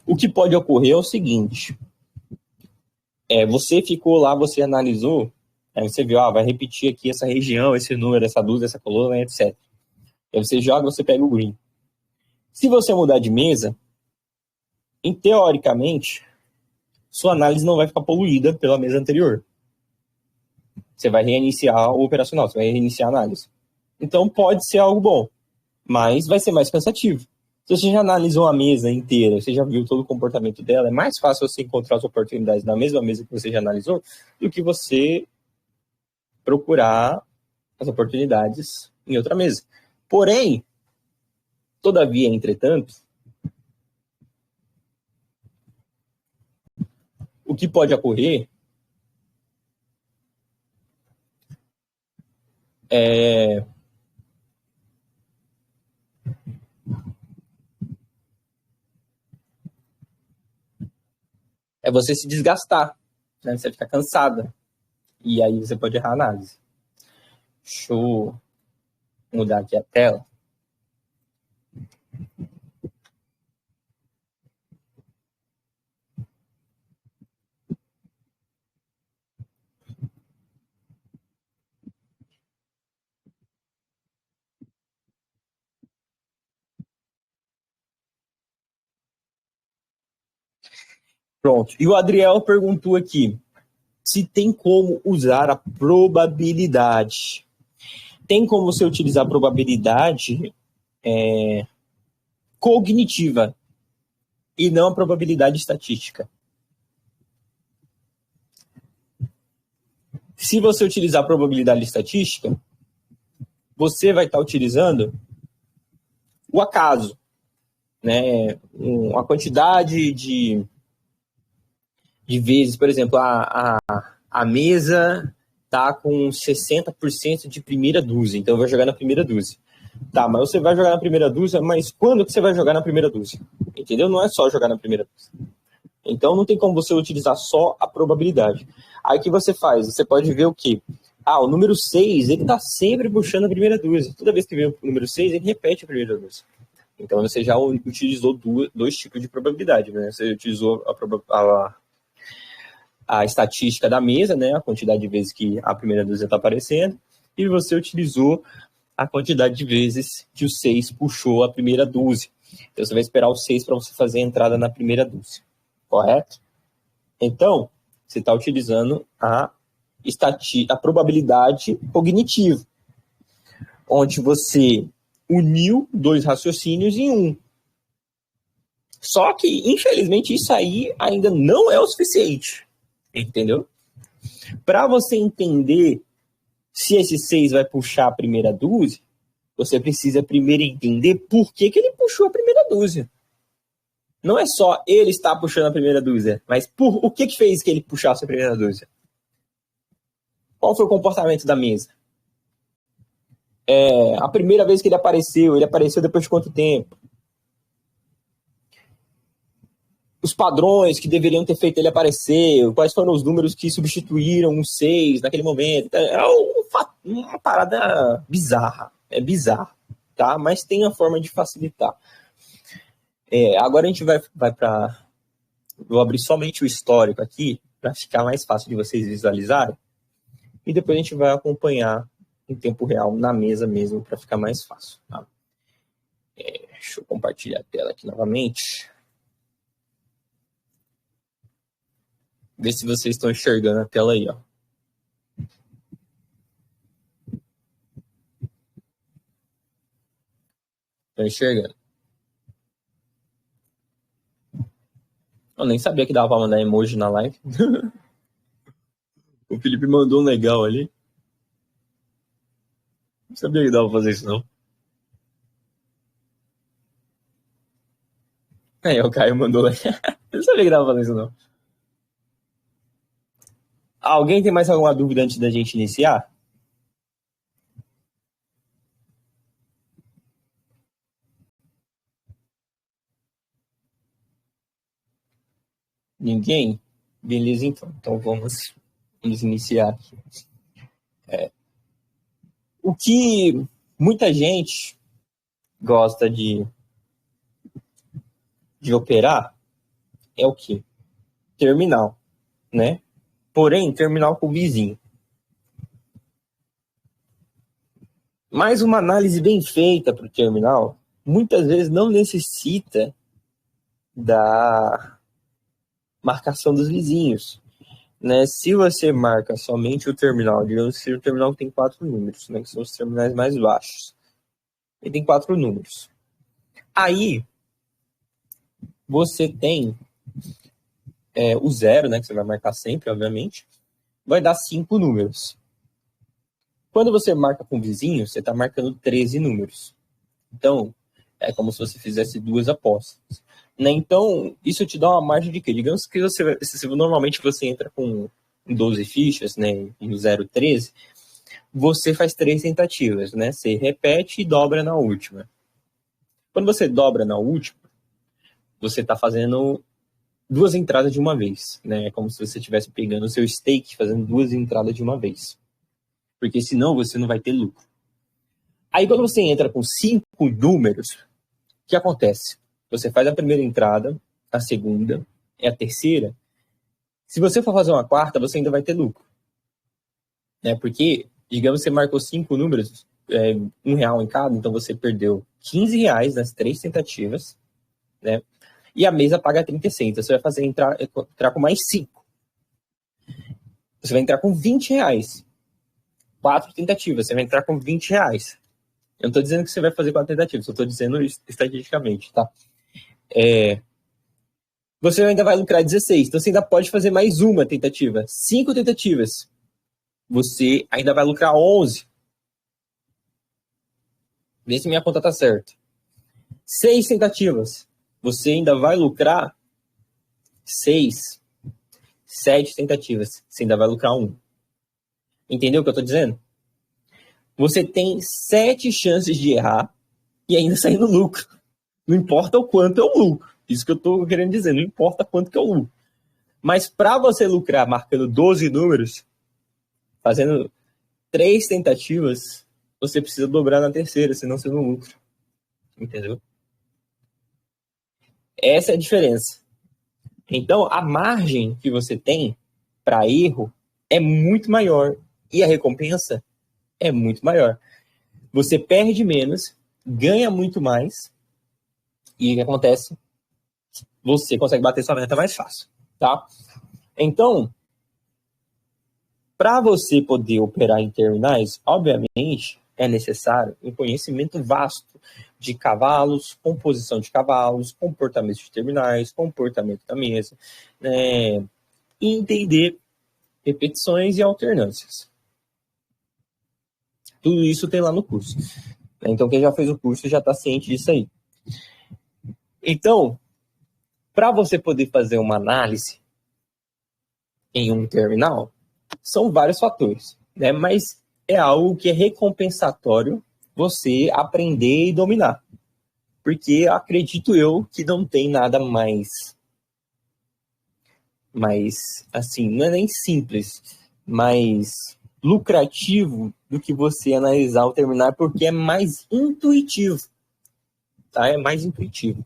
O que pode ocorrer é o seguinte: você ficou lá, você analisou, aí você viu, vai repetir aqui essa região, esse número, essa luz, essa coluna, etc. Aí você joga, você pega o green. Se você mudar de mesa, teoricamente, sua análise não vai ficar poluída pela mesa anterior. Você vai reiniciar o operacional, você vai reiniciar a análise. Então pode ser algo bom, mas vai ser mais cansativo. Se você já analisou a mesa inteira, você já viu todo o comportamento dela, é mais fácil você encontrar as oportunidades na mesma mesa que você já analisou do que você procurar as oportunidades em outra mesa. Porém, todavia, entretanto, o que pode ocorrer é você se desgastar, né? Você ficar cansada. E aí você pode errar a análise. Deixa eu mudar aqui a tela. Pronto. E o Adriel perguntou aqui se tem como usar a probabilidade. Tem como você utilizar a probabilidade cognitiva e não a probabilidade estatística. Se você utilizar a probabilidade estatística, você vai estar utilizando o acaso, né? A quantidade de vezes, por exemplo, a mesa tá com 60% de primeira dúzia, então vai jogar na primeira dúzia. Tá, mas você vai jogar na primeira dúzia, mas quando que você vai jogar na primeira dúzia? Entendeu? Não é só jogar na primeira dúzia. Então não tem como você utilizar só a probabilidade. Aí o que você faz? Você pode ver o quê? O número 6, ele tá sempre puxando a primeira dúzia. Toda vez que vem o número 6, ele repete a primeira dúzia. Então você já utilizou dois tipos de probabilidade, né? Você utilizou a estatística da mesa, né? A quantidade de vezes que a primeira dúzia está aparecendo. E você utilizou a quantidade de vezes que o 6 puxou a primeira dúzia. Então você vai esperar o 6 para você fazer a entrada na primeira dúzia. Correto? Então, você está utilizando a probabilidade cognitiva, onde você uniu dois raciocínios em um. Só que, infelizmente, isso aí ainda não é o suficiente. Entendeu? Para você entender se esse 6 vai puxar a primeira dúzia, você precisa primeiro entender por que ele puxou a primeira dúzia. Não é só ele estar puxando a primeira dúzia, mas o que fez que ele puxasse a primeira dúzia? Qual foi o comportamento da mesa? A primeira vez que ele apareceu depois de quanto tempo? Os padrões que deveriam ter feito ele aparecer, quais foram os números que substituíram o 6 naquele momento. É uma parada bizarra. É bizarro, tá? Mas tem a forma de facilitar. Agora a gente vai para... Vou abrir somente o histórico aqui, para ficar mais fácil de vocês visualizarem. E depois a gente vai acompanhar em tempo real na mesa mesmo, para ficar mais fácil. Tá? Deixa eu compartilhar a tela aqui novamente. Ver se vocês estão enxergando a tela aí, ó. Estão enxergando. Eu nem sabia que dava pra mandar emoji na live. O Felipe mandou um legal ali. Não sabia que dava pra fazer isso, não. Aí o Caio mandou. Eu não sabia que dava pra fazer isso, não. Alguém tem mais alguma dúvida antes da gente iniciar? Ninguém? Beleza, então. Então vamos iniciar aqui. O que muita gente gosta de operar é o quê? Terminal, né? Porém, terminal com vizinho. Mas uma análise bem feita para o terminal, muitas vezes não necessita da marcação dos vizinhos, né? Se você marca somente o terminal, digamos que o terminal tem 4 números, né? Que são os terminais mais baixos. Ele tem 4 números. Aí, você tem o 0, né? Que você vai marcar sempre, obviamente. Vai dar 5 números. Quando você marca com vizinho, você está marcando 13 números. Então, é como se você fizesse 2 apostas. Né? Então, isso te dá uma margem de quê? Digamos que normalmente você entra com 12 fichas, né, em 0,13, você faz 3 tentativas, né? Você repete e dobra na última. Quando você dobra na última, você está fazendo 2 entradas de uma vez, né? É como se você estivesse pegando o seu stake, fazendo 2 entradas de uma vez. Porque senão você não vai ter lucro. Aí quando você entra com 5 números, o que acontece? Você faz a primeira entrada, a segunda e a terceira. Se você for fazer uma quarta, você ainda vai ter lucro. Né? Porque, digamos que você marcou 5 números, R$1 em cada, então você perdeu R$15 nas 3 tentativas, né? E a mesa paga 36. Então você vai fazer entrar com mais 5. Você vai entrar com R$20. 4 tentativas, você vai entrar com R$20. Eu não estou dizendo que você vai fazer 4 tentativas, eu estou dizendo estatisticamente, tá? Você ainda vai lucrar 16, então você ainda pode fazer mais uma tentativa. 5 tentativas, você ainda vai lucrar 11. Vê se minha conta tá certa. 6 tentativas, você ainda vai lucrar 6. 7 tentativas, você ainda vai lucrar 1. Entendeu o que eu tô dizendo? Você tem 7 chances de errar e ainda sair no lucro. Não importa o quanto é o lucro. Isso que eu tô querendo dizer, não importa quanto que é o lucro. Mas para você lucrar marcando 12 números, fazendo 3 tentativas, você precisa dobrar na terceira, senão você não lucra. Entendeu? Essa é a diferença. Então, a margem que você tem para erro é muito maior e a recompensa é muito maior. Você perde menos, ganha muito mais e o que acontece? Você consegue bater sua meta mais fácil, tá? Então, para você poder operar em terminais, obviamente, é necessário um conhecimento vasto de cavalos, composição de cavalos, comportamento de terminais, comportamento da mesa, né? E entender repetições e alternâncias. Tudo isso tem lá no curso. Então, quem já fez o curso já está ciente disso aí. Então, para você poder fazer uma análise em um terminal, são vários fatores, né? Mas é algo que é recompensatório você aprender e dominar. Porque acredito eu que não tem nada mais assim, não é nem simples, mais lucrativo do que você analisar o terminal, porque é mais intuitivo, tá? É mais intuitivo.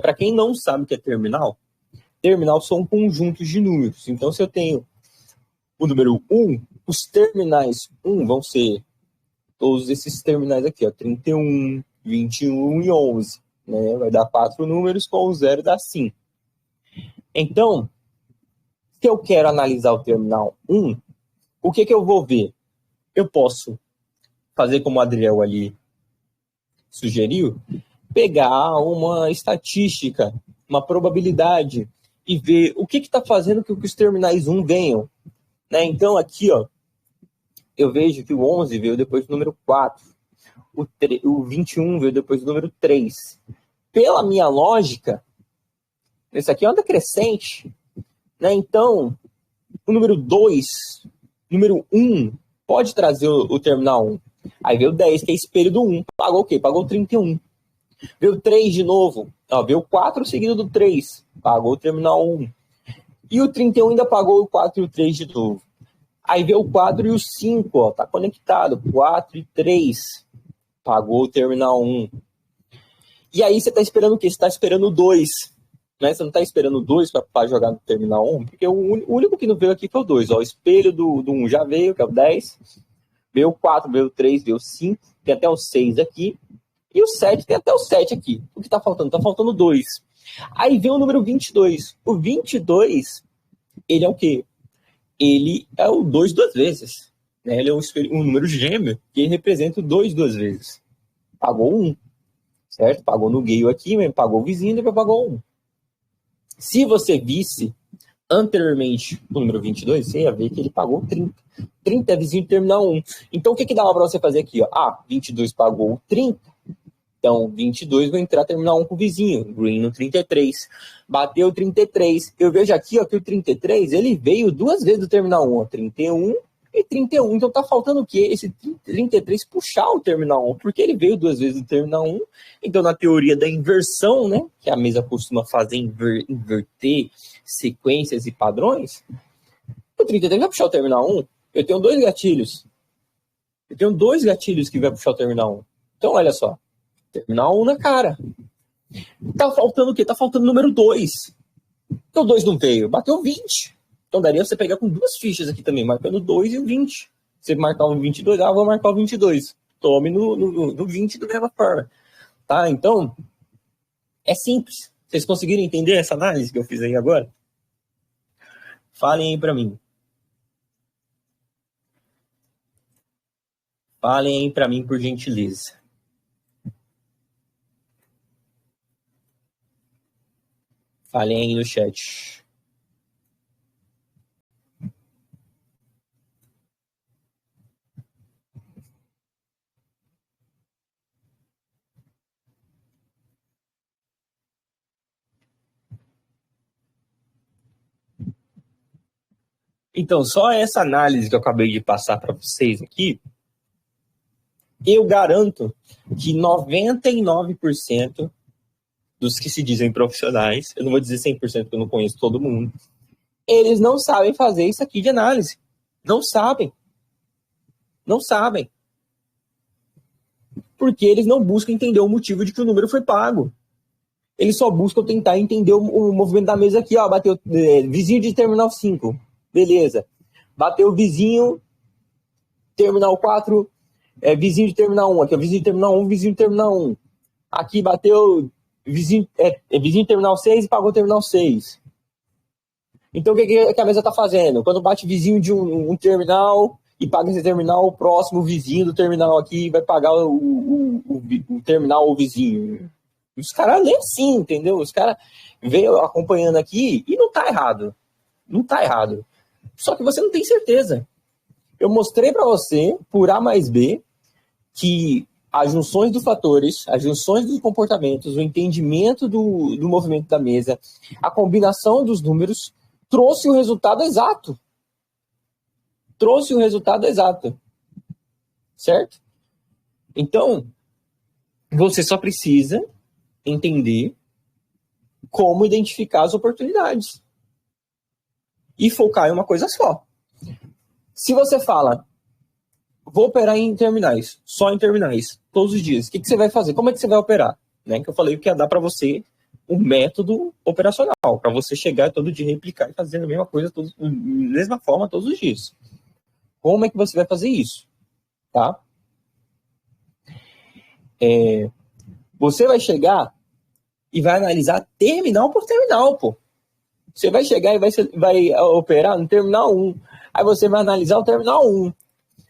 Para quem não sabe o que é terminal são conjuntos de números. Então, se eu tenho o número 1, os terminais 1 vão ser todos esses terminais aqui, ó, 31, 21 e 11. Né? Vai dar 4 números, com o 0 dá 5. Então, se eu quero analisar o terminal 1, o que eu vou ver? Eu posso fazer como o Adriel ali sugeriu, pegar uma estatística, uma probabilidade e ver o que está fazendo com que os terminais 1 venham. Né? Então, aqui, ó, eu vejo que o 11 veio depois do número 4, o 21 veio depois do número 3. Pela minha lógica, esse aqui é uma decrescente. Né? Então, o número 2, número 1, pode trazer o terminal 1. Aí veio o 10, que é espelho do 1. Pagou o quê? Pagou o 31. Veio o 3 de novo. Ó, veio o 4 seguido do 3. Pagou o terminal 1. E o 31 ainda pagou o 4 e o 3 de novo. Aí veio o 4 e o 5, ó, tá conectado. 4 e 3. Pagou o terminal 1. E aí você tá esperando o quê? Você tá esperando o 2. Né? Você não tá esperando o 2 para jogar no terminal 1, porque o único que não veio aqui foi o 2. Ó, o espelho do 1 já veio, que é o 10. Veio o 4, veio o 3, veio o 5. Tem até o 6 aqui. E o 7 tem até o 7 aqui. O que tá faltando? Tá faltando 2. Aí vem o número 22. O 22, ele é o quê? Ele é o 2 duas vezes. Né? Ele é um número gêmeo que representa o 2 duas vezes. Pagou 1. Certo? Pagou no Gale aqui, pagou o vizinho e depois pagou 1. Se você visse anteriormente o número 22, você ia ver que ele pagou 30. 30 é vizinho de terminal 1. Então, o que dava para você fazer aqui? Ó? Ah, 22 pagou 30. Então, 22 vai entrar terminal 1 com o vizinho. Green no 33. Bateu 33. Eu vejo aqui ó, que o 33 ele veio duas vezes do terminal 1. Ó, 31 e 31. Então, tá faltando o quê? Esse 33 puxar o terminal 1. Porque ele veio duas vezes do terminal 1. Então, na teoria da inversão, né? Que a mesa costuma fazer inverter sequências e padrões. O 33 vai puxar o terminal 1. Eu tenho dois gatilhos. Que vai puxar o terminal 1. Então, olha só. Terminal 1 na cara. Tá faltando o quê? Tá faltando o número 2. Então, o 2 não veio. Bateu 20. Então, daria você pegar com duas fichas aqui também, marcando 2 e o 20. Você marcar o 22, vou marcar o 22. Tome no 20 da mesma forma. Tá? Então, é simples. Vocês conseguiram entender essa análise que eu fiz aí agora? Falem aí pra mim. Falem aí pra mim, por gentileza. Falem aí no chat. Então, só essa análise que eu acabei de passar para vocês aqui, eu garanto que 99% dos que se dizem profissionais, eu não vou dizer 100% porque eu não conheço todo mundo, eles não sabem fazer isso aqui de análise. Não sabem. Não sabem. Porque eles não buscam entender o motivo de que o número foi pago. Eles só buscam tentar entender o movimento da mesa aqui, ó, bateu vizinho de terminal 5. Beleza. Bateu vizinho, terminal 4, vizinho de terminal 1. Aqui, ó, vizinho de terminal 1, vizinho de terminal 1. Aqui bateu vizinho de terminal 6 e pagou terminal 6. Então, o que a mesa está fazendo? Quando bate vizinho de um terminal e paga esse terminal, o próximo vizinho do terminal aqui vai pagar o terminal ou vizinho. Os caras lêem assim, entendeu? Os caras veio acompanhando aqui e não tá errado. Não tá errado. Só que você não tem certeza. Eu mostrei para você, por A mais B, que as junções dos fatores, as junções dos comportamentos, o entendimento do movimento da mesa, a combinação dos números, trouxe o resultado exato. Trouxe o resultado exato. Certo? Então, você só precisa entender como identificar as oportunidades. E focar em uma coisa só. Se você fala, vou operar em terminais, só em terminais, todos os dias, o que você vai fazer? Como é que você vai operar? Né? Que eu falei que ia dar para você um método operacional, para você chegar todo dia, replicar e fazer a mesma coisa, da mesma forma todos os dias. Como é que você vai fazer isso? Tá? Você vai chegar e vai analisar terminal por terminal, pô. Você vai chegar e vai operar no terminal 1. Aí você vai analisar o terminal 1.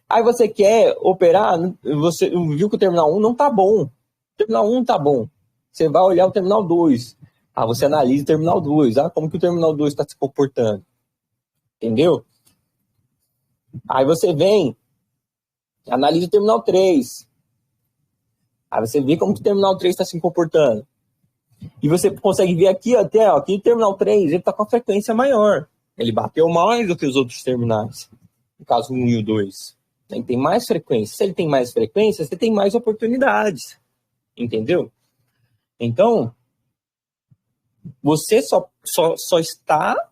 Aí você quer operar, você viu que o terminal 1 não tá bom. O terminal 1 tá bom. Você vai olhar o terminal 2. Ah, você analisa o terminal 2. Ah, como que o terminal 2 está se comportando? Entendeu? Aí você vem, analisa o terminal 3. Aí você vê como que o terminal 3 está se comportando. E você consegue ver aqui até, ó, que o terminal 3 ele está com a frequência maior. Ele bateu mais do que os outros terminais. No caso 1 e o 2. Ele tem mais frequência. Se ele tem mais frequência, você tem mais oportunidades. Entendeu? Então, você só está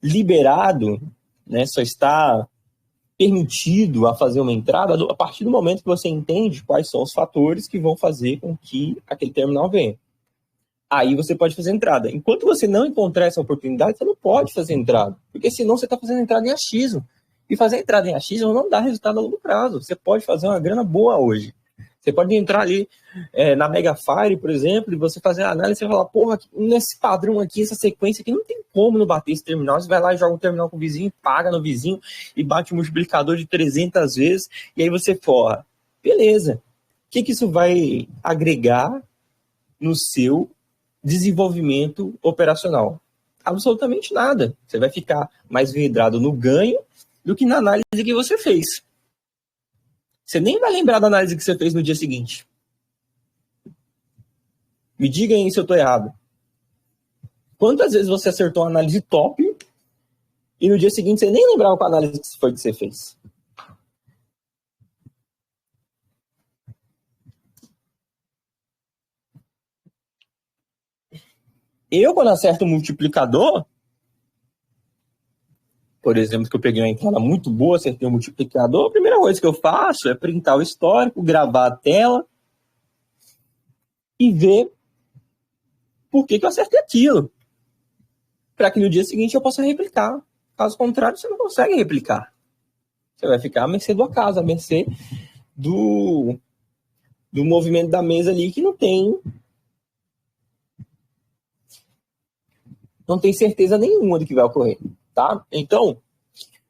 liberado, né? Só está permitido a fazer uma entrada a partir do momento que você entende quais são os fatores que vão fazer com que aquele terminal venha. Aí você pode fazer entrada. Enquanto você não encontrar essa oportunidade, você não pode fazer entrada. Porque senão você está fazendo entrada em achismo. E fazer entrada em achismo não dá resultado a longo prazo. Você pode fazer uma grana boa hoje. Você pode entrar ali na Megafire, por exemplo, e você fazer a análise e falar, porra, nesse padrão aqui, essa sequência aqui, não tem como não bater esse terminal. Você vai lá e joga um terminal com o vizinho, paga no vizinho e bate um multiplicador de 300 vezes, e aí você forra. Beleza. O que isso vai agregar no seu desenvolvimento operacional? Absolutamente nada. Você vai ficar mais vidrado no ganho do que na análise que você fez. Você nem vai lembrar da análise que você fez no dia seguinte. Me diga aí se eu estou errado. Quantas vezes você acertou uma análise top e no dia seguinte você nem lembrava qual análise foi que você fez? Eu, quando acerto um multiplicador, por exemplo, que eu peguei uma entrada muito boa, acertei um multiplicador, a primeira coisa que eu faço é printar o histórico, gravar a tela e ver por que eu acertei aquilo. Para que no dia seguinte eu possa replicar. Caso contrário, você não consegue replicar. Você vai ficar à mercê do acaso, à mercê do movimento da mesa ali que não tem certeza nenhuma do que vai ocorrer, tá? Então,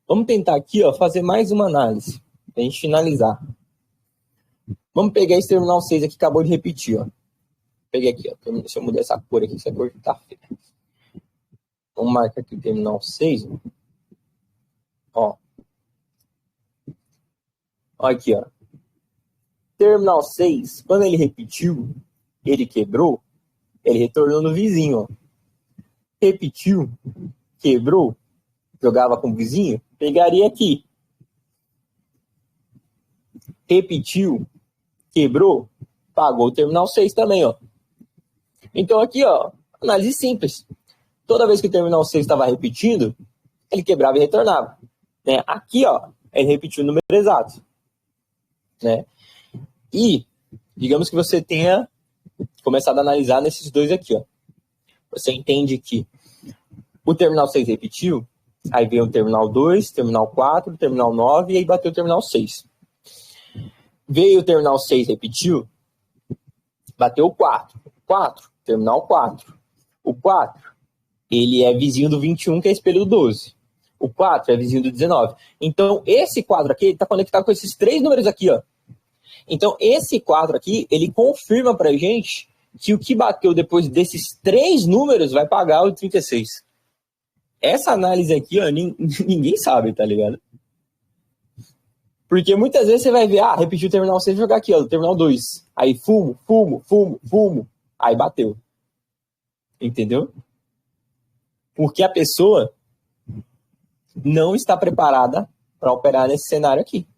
vamos tentar aqui, ó, fazer mais uma análise, pra gente finalizar. Vamos pegar esse terminal 6 aqui que acabou de repetir, ó. Peguei aqui, ó. Deixa eu mudar essa cor aqui, essa cor tá feia. Vamos marcar aqui o terminal 6, ó. Ó aqui, ó. Terminal 6, quando ele repetiu, ele quebrou, ele retornou no vizinho, ó. Repetiu, quebrou, jogava com o vizinho, pegaria aqui. Repetiu, quebrou, pagou o terminal 6 também, ó. Então aqui, ó, análise simples. Toda vez que o terminal 6 estava repetindo, ele quebrava e retornava. Né? Aqui, ó, ele repetiu o número exato. Né? E, digamos que você tenha começado a analisar nesses dois aqui, ó. Você entende que o terminal 6 repetiu, aí veio o terminal 2, terminal 4, terminal 9, e aí bateu o terminal 6. Veio o terminal 6, repetiu, bateu o 4. 4, terminal 4. O 4, ele é vizinho do 21, que é espelho do 12. O 4 é vizinho do 19. Então, esse quadro aqui está conectado com esses três números aqui, ó. Então, esse quadro aqui, ele confirma pra gente que o que bateu depois desses três números vai pagar o 36. Essa análise aqui, ó, ninguém sabe, tá ligado? Porque muitas vezes você vai ver, repetiu o terminal 6, jogar aqui, ó, o terminal 2. Aí fumo. Aí bateu. Entendeu? Porque a pessoa não está preparada para operar nesse cenário aqui.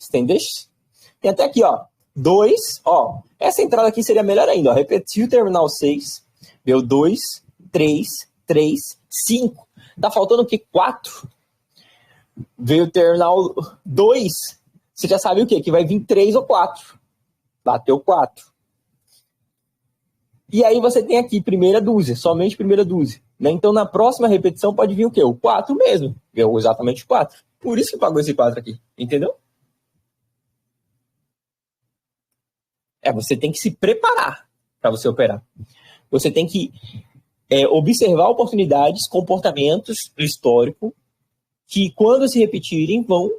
Entendeu? Tem até aqui, ó, 2, ó. Essa entrada aqui seria melhor ainda, ó. Repetiu o terminal 6, deu 2, 3, 5. Tá faltando o quê? 4. Veio o terminal 2. Você já sabe o quê? Que vai vir 3 ou 4. Bateu 4. E aí você tem aqui primeira dúzia, somente primeira dúzia. Né? Então na próxima repetição pode vir o quê? O 4 mesmo. Veio exatamente 4. Por isso que pagou esse 4 aqui. Entendeu? Você tem que se preparar para você operar. Você tem que observar oportunidades, comportamentos do histórico que, quando se repetirem, vão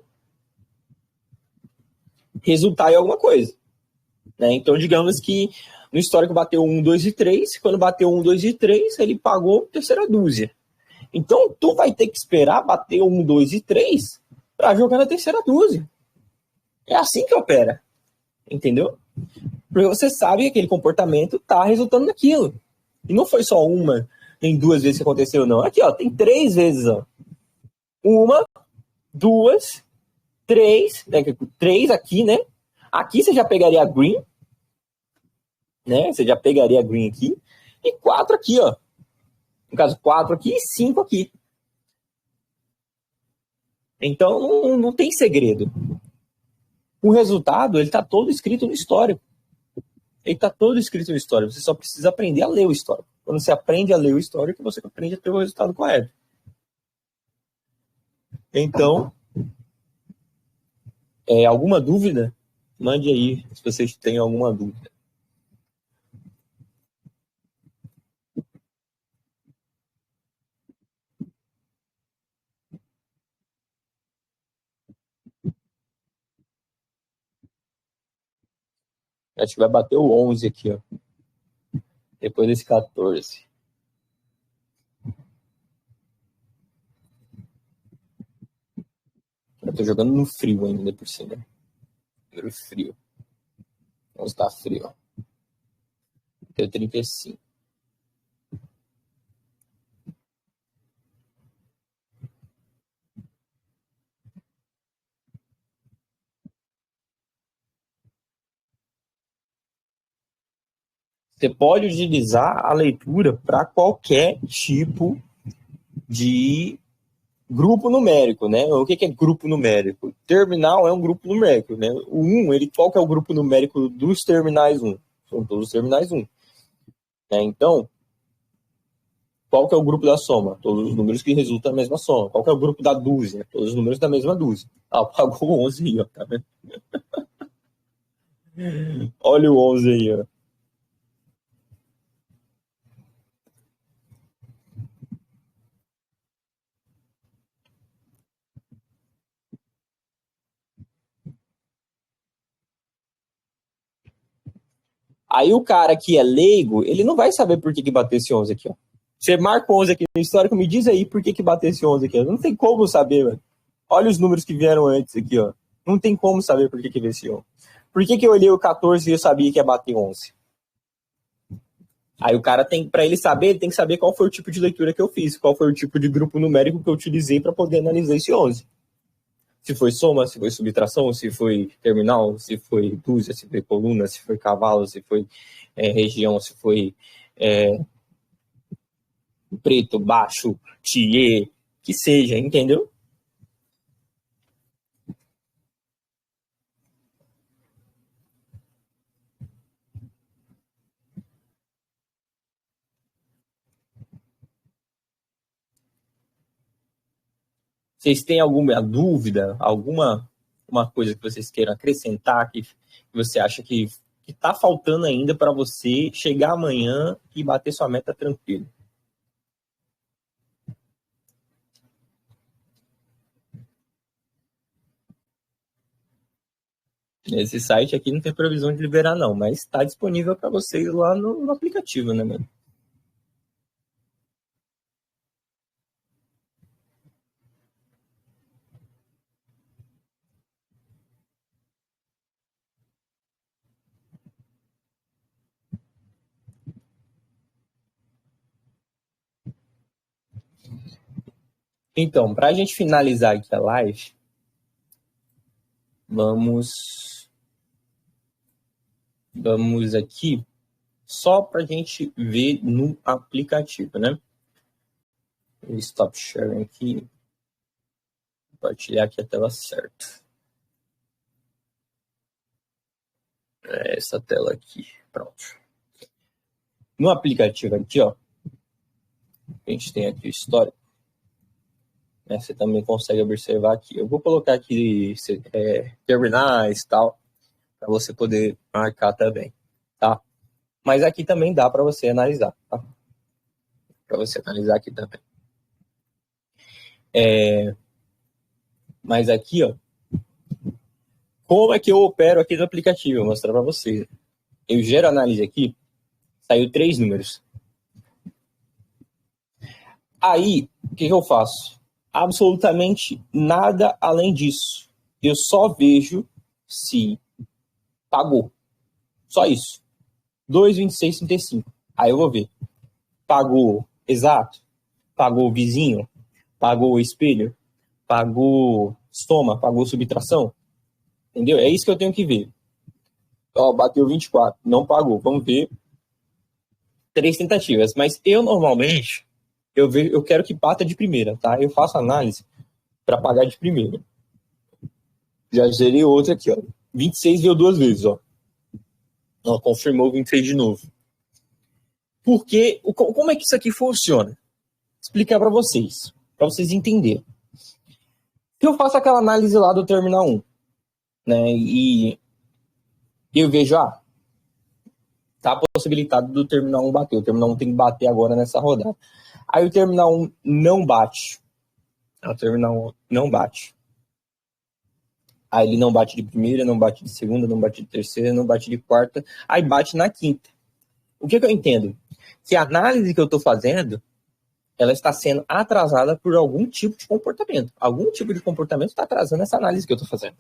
resultar em alguma coisa. Né? Então, digamos que no histórico bateu 1, 2 e 3. Quando bateu 1, 2 e 3, ele pagou terceira dúzia. Então, tu vai ter que esperar bater 1, 2 e 3 para jogar na terceira dúzia. É assim que opera. Entendeu? Porque você sabe que aquele comportamento está resultando naquilo. E não foi só uma nem 2 vezes que aconteceu, não. Aqui, ó, tem 3 vezes, ó. 1, 2, 3, né? 3 aqui, né? Aqui você já pegaria a green, né? Você já pegaria a green aqui. E 4 aqui, ó. No caso, 4 aqui e 5 aqui. Então, não tem segredo. O resultado, ele tá todo escrito no histórico. Ele tá todo escrito no histórico. Você só precisa aprender a ler o histórico. Quando você aprende a ler o histórico, você aprende a ter o resultado correto. Então, alguma dúvida? Mande aí, se vocês têm alguma dúvida. A gente vai bater o 11 aqui, ó. Depois desse 14. Eu tô jogando no frio ainda, por cima. No frio. 11 tá frio, ó. Deu 35. Você pode utilizar a leitura para qualquer tipo de grupo numérico, né? O que é grupo numérico? Terminal é um grupo numérico, né? O 1, qual que é o grupo numérico dos terminais 1? São todos os terminais 1. Né? Então, qual que é o grupo da soma? Todos os números que resultam da mesma soma. Qual que é o grupo da dúzia? Todos os números da mesma dúzia. Ah, pagou 11 aí, ó, tá vendo? Olha o 11 aí, ó. Aí o cara que é leigo, ele não vai saber por que bateu esse 11 aqui, ó. Você marca o 11 aqui no histórico, me diz aí por que bateu esse 11 aqui. Ó. Não tem como saber, mano. Olha os números que vieram antes aqui, ó. Não tem como saber por que veio esse 11. Por que eu olhei o 14 e eu sabia que ia bater 11? Aí o cara tem, para ele saber, ele tem que saber qual foi o tipo de leitura que eu fiz, qual foi o tipo de grupo numérico que eu utilizei para poder analisar esse 11. Se foi soma, se foi subtração, se foi terminal, se foi dúzia, se foi coluna, se foi cavalo, se foi região, se foi preto, baixo, tiê, que seja, entendeu? Vocês têm alguma dúvida, alguma uma coisa que vocês queiram acrescentar, que você acha que está faltando ainda para você chegar amanhã e bater sua meta tranquilo? Esse site aqui não tem previsão de liberar, não, mas está disponível para vocês lá no aplicativo, né, mano? Então, para a gente finalizar aqui a live, vamos aqui só para a gente ver no aplicativo, né? Vou stop sharing aqui, compartilhar aqui a tela certa. Essa tela aqui, pronto. No aplicativo aqui, ó, a gente tem aqui o histórico. Né, você também consegue observar aqui. Eu vou colocar aqui terminais e tal, para você poder marcar também, tá? Mas aqui também dá para você analisar, tá? Para você analisar aqui também. Mas aqui, ó, como é que eu opero aqui no aplicativo? Vou mostrar para vocês. Eu gero análise aqui, saiu 3 números. Aí, o que eu faço? Absolutamente nada além disso. Eu só vejo se pagou. Só isso. 2,26,35. Aí eu vou ver. Pagou exato, pagou o vizinho, pagou o espelho, pagou soma, pagou subtração, entendeu? É isso que eu tenho que ver. Ó, bateu 24, não pagou, vamos ver 3 tentativas, mas eu normalmente, eu quero que bata de primeira, tá? Eu faço análise para pagar de primeira. Já zerei outra aqui, ó. 26 veio 2 vezes, ó. Ela confirmou 26 de novo. Porque, como é que isso aqui funciona? Vou explicar para vocês entenderem. Se eu faço aquela análise lá do terminal 1, né, e eu vejo, tá possibilitado do terminal 1 bater. O terminal 1 tem que bater agora nessa rodada. Aí o terminal 1 não bate. O terminal 1 não bate. Aí ele não bate de primeira, não bate de segunda, não bate de terceira, não bate de quarta. Aí bate na quinta. O que eu entendo? Que a análise que eu estou fazendo, ela está sendo atrasada por algum tipo de comportamento. Algum tipo de comportamento está atrasando essa análise que eu estou fazendo.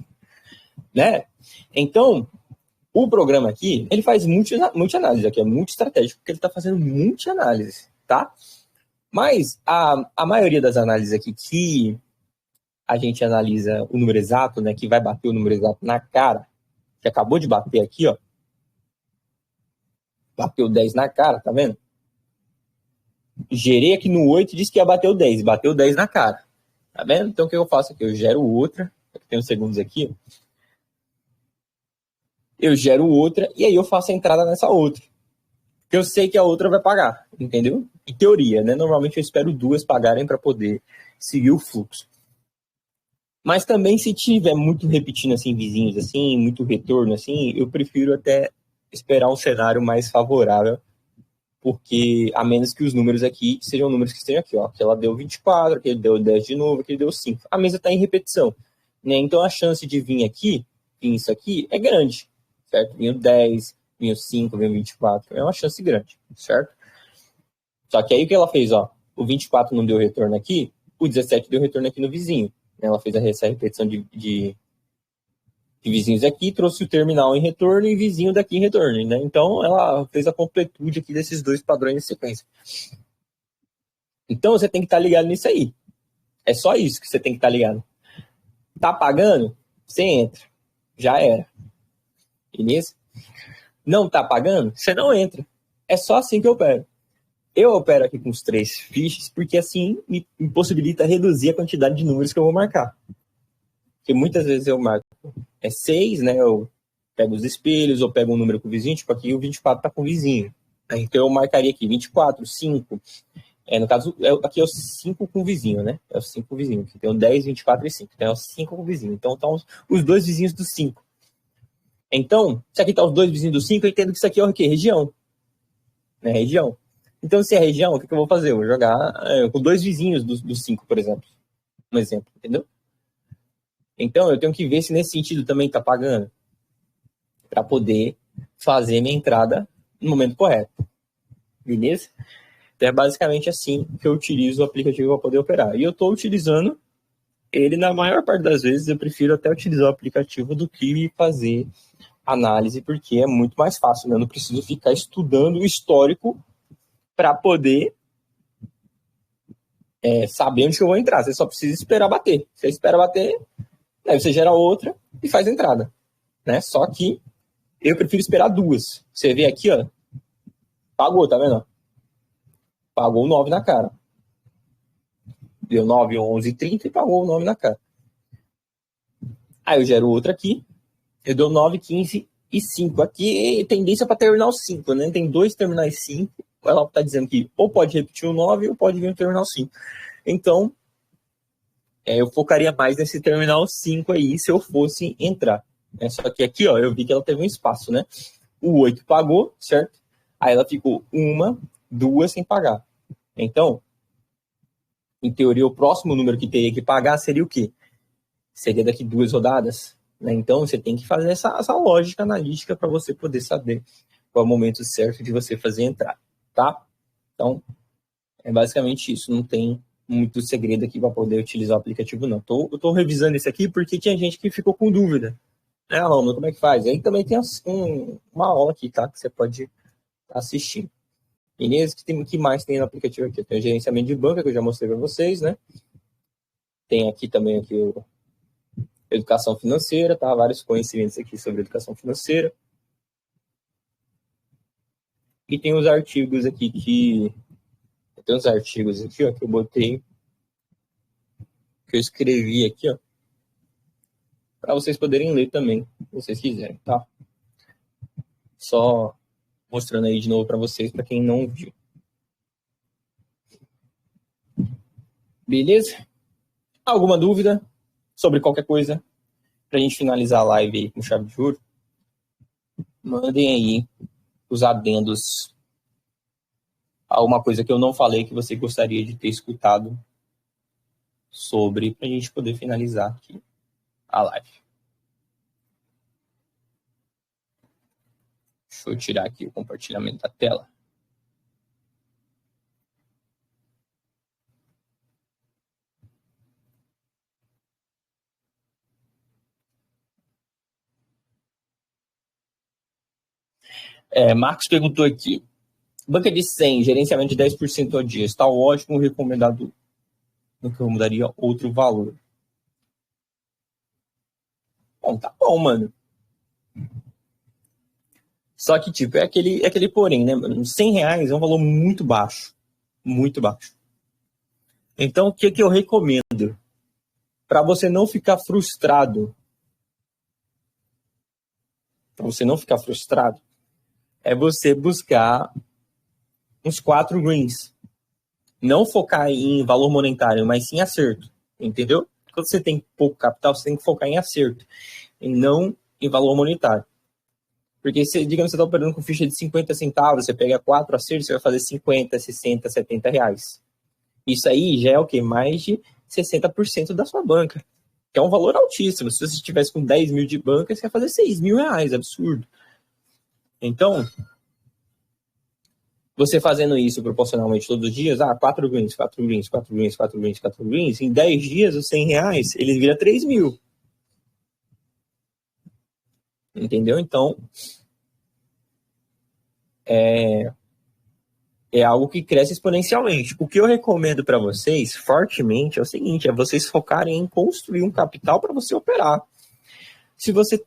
Né? Então, o programa aqui, ele faz multi-análise, aqui é multi-estratégico, porque ele está fazendo multi-análise, tá? Mas a maioria das análises aqui que a gente analisa o número exato, né, que vai bater o número exato na cara, que acabou de bater aqui, ó, bateu 10 na cara, tá vendo? Gerei aqui no 8 e disse que ia bater o 10, bateu 10 na cara, tá vendo? Então o que eu faço aqui? Eu gero outra, tem uns segundos aqui, ó. Eu gero outra e aí eu faço a entrada nessa outra. Porque eu sei que a outra vai pagar, entendeu? Em teoria, né? Normalmente eu espero 2 pagarem para poder seguir o fluxo. Mas também se tiver muito repetindo assim, vizinhos assim, muito retorno assim, eu prefiro até esperar um cenário mais favorável, porque a menos que os números aqui sejam números que estejam aqui, ó. Que ela deu 24, que ele deu 10 de novo, que ele deu 5. A mesa está em repetição, né? Então a chance de vir aqui, vir isso aqui, é grande, certo? Vinha o 10, vinha o 5, vinha o 24. É uma chance grande, certo? Só que aí o que ela fez, ó? O 24 não deu retorno aqui, o 17 deu retorno aqui no vizinho. Ela fez essa repetição de vizinhos aqui, trouxe o terminal em retorno e vizinho daqui em retorno, né? Então ela fez a completude aqui desses 2 padrões de sequência. Então você tem que estar ligado nisso aí. É só isso que você tem que estar ligado. Tá pagando? Você entra. Já era. Beleza? Não tá pagando? Você não entra. É só assim que eu opero. Eu opero aqui com os 3 fichas, porque assim me possibilita reduzir a quantidade de números que eu vou marcar. Porque muitas vezes eu marco 6, né? Eu pego os espelhos, ou pego um número com o vizinho, tipo aqui o 24 tá com o vizinho. Então eu marcaria aqui 24, 5. No caso, aqui é o 5 com o vizinho, né? É o 5 com o vizinho. Aqui tem o 10, 24 e 5. Então é o 5 com o vizinho. Então estão os 2 vizinhos do 5. Então, se aqui tá os 2 vizinhos do 5, eu entendo que isso aqui é o quê? Região. Né? Região. Então, se é região, o que eu vou fazer? Eu vou jogar com 2 vizinhos do 5, por exemplo. Um exemplo, entendeu? Então, eu tenho que ver se nesse sentido também está pagando, para poder fazer minha entrada no momento correto. Beleza? Então, é basicamente assim que eu utilizo o aplicativo para poder operar. E eu estou utilizando ele, na maior parte das vezes, eu prefiro até utilizar o aplicativo do que fazer análise, porque é muito mais fácil, né? Eu não preciso ficar estudando o histórico para poder saber onde que eu vou entrar. Você só precisa esperar bater. Você espera bater, aí você gera outra e faz a entrada, né? Só que eu prefiro esperar 2. Você vê aqui, ó, pagou, tá vendo? Pagou o 9 na cara. Deu 9, 11, 30 e pagou o 9 na cara. Aí eu gero outra aqui, eu dou 9, 15 e 5. Aqui é tendência para terminal 5, né? Tem 2 terminais 5. Ela tá dizendo que ou pode repetir o 9 ou pode vir o terminal 5. Então, eu focaria mais nesse terminal 5 aí, se eu fosse entrar. Só que aqui, ó, eu vi que ela teve um espaço, né? O 8 pagou, certo? Aí ela ficou 1, 2 sem pagar. Então, em teoria, o próximo número que teria que pagar seria o quê? Seria daqui 2 rodadas, né? Então, você tem que fazer essa lógica analítica para você poder saber qual é o momento certo de você fazer entrar, tá? Então, é basicamente isso. Não tem muito segredo aqui para poder utilizar o aplicativo, não. Eu tô revisando isso aqui porque tinha gente que ficou com dúvida. Alô, como é que faz? Aí também tem uma aula aqui, tá? Que você pode assistir. Beleza? Que mais tem no aplicativo aqui? Tem o gerenciamento de banca, que eu já mostrei para vocês, né? Tem aqui também o educação financeira, tá? Vários conhecimentos aqui sobre educação financeira. E tem os artigos aqui Tem uns artigos aqui, ó, que eu botei, que eu escrevi aqui, ó, para vocês poderem ler também, se vocês quiserem, tá? Só mostrando aí de novo para vocês, para quem não viu. Beleza? Alguma dúvida sobre qualquer coisa? Pra gente finalizar a live aí com chave de ouro, mandem aí os adendos. Alguma coisa que eu não falei que você gostaria de ter escutado sobre, pra gente poder finalizar aqui a live. Deixa eu tirar aqui o compartilhamento da tela. Marcos perguntou aqui. Banca de 100, gerenciamento de 10% ao dia. Está ótimo, recomendado. Nunca eu mudaria outro valor. Bom, tá bom, mano. Só que, tipo, é aquele porém, né, mano? R$100 é um valor muito baixo. Muito baixo. Então, o que eu recomendo? Para você não ficar frustrado. É você buscar uns 4 greens. Não focar em valor monetário, mas sim acerto. Entendeu? Quando você tem pouco capital, você tem que focar em acerto. E não em valor monetário. Porque, digamos que você está operando com ficha de 50 centavos, você pega 4 acertos, você vai fazer 50, 60, R$70. Isso aí já é o quê? Mais de 60% da sua banca. Que é um valor altíssimo. Se você estivesse com 10 mil de banca, você ia fazer R$6.000. Absurdo. Então, você fazendo isso proporcionalmente todos os dias, 4 greens, 4 greens, 4 greens, 4 greens, 4 greens, em 10 dias, os R$100, ele vira 3.000. Entendeu? Então, é algo que cresce exponencialmente. O que eu recomendo para vocês, fortemente, é o seguinte, é vocês focarem em construir um capital para você operar. Se você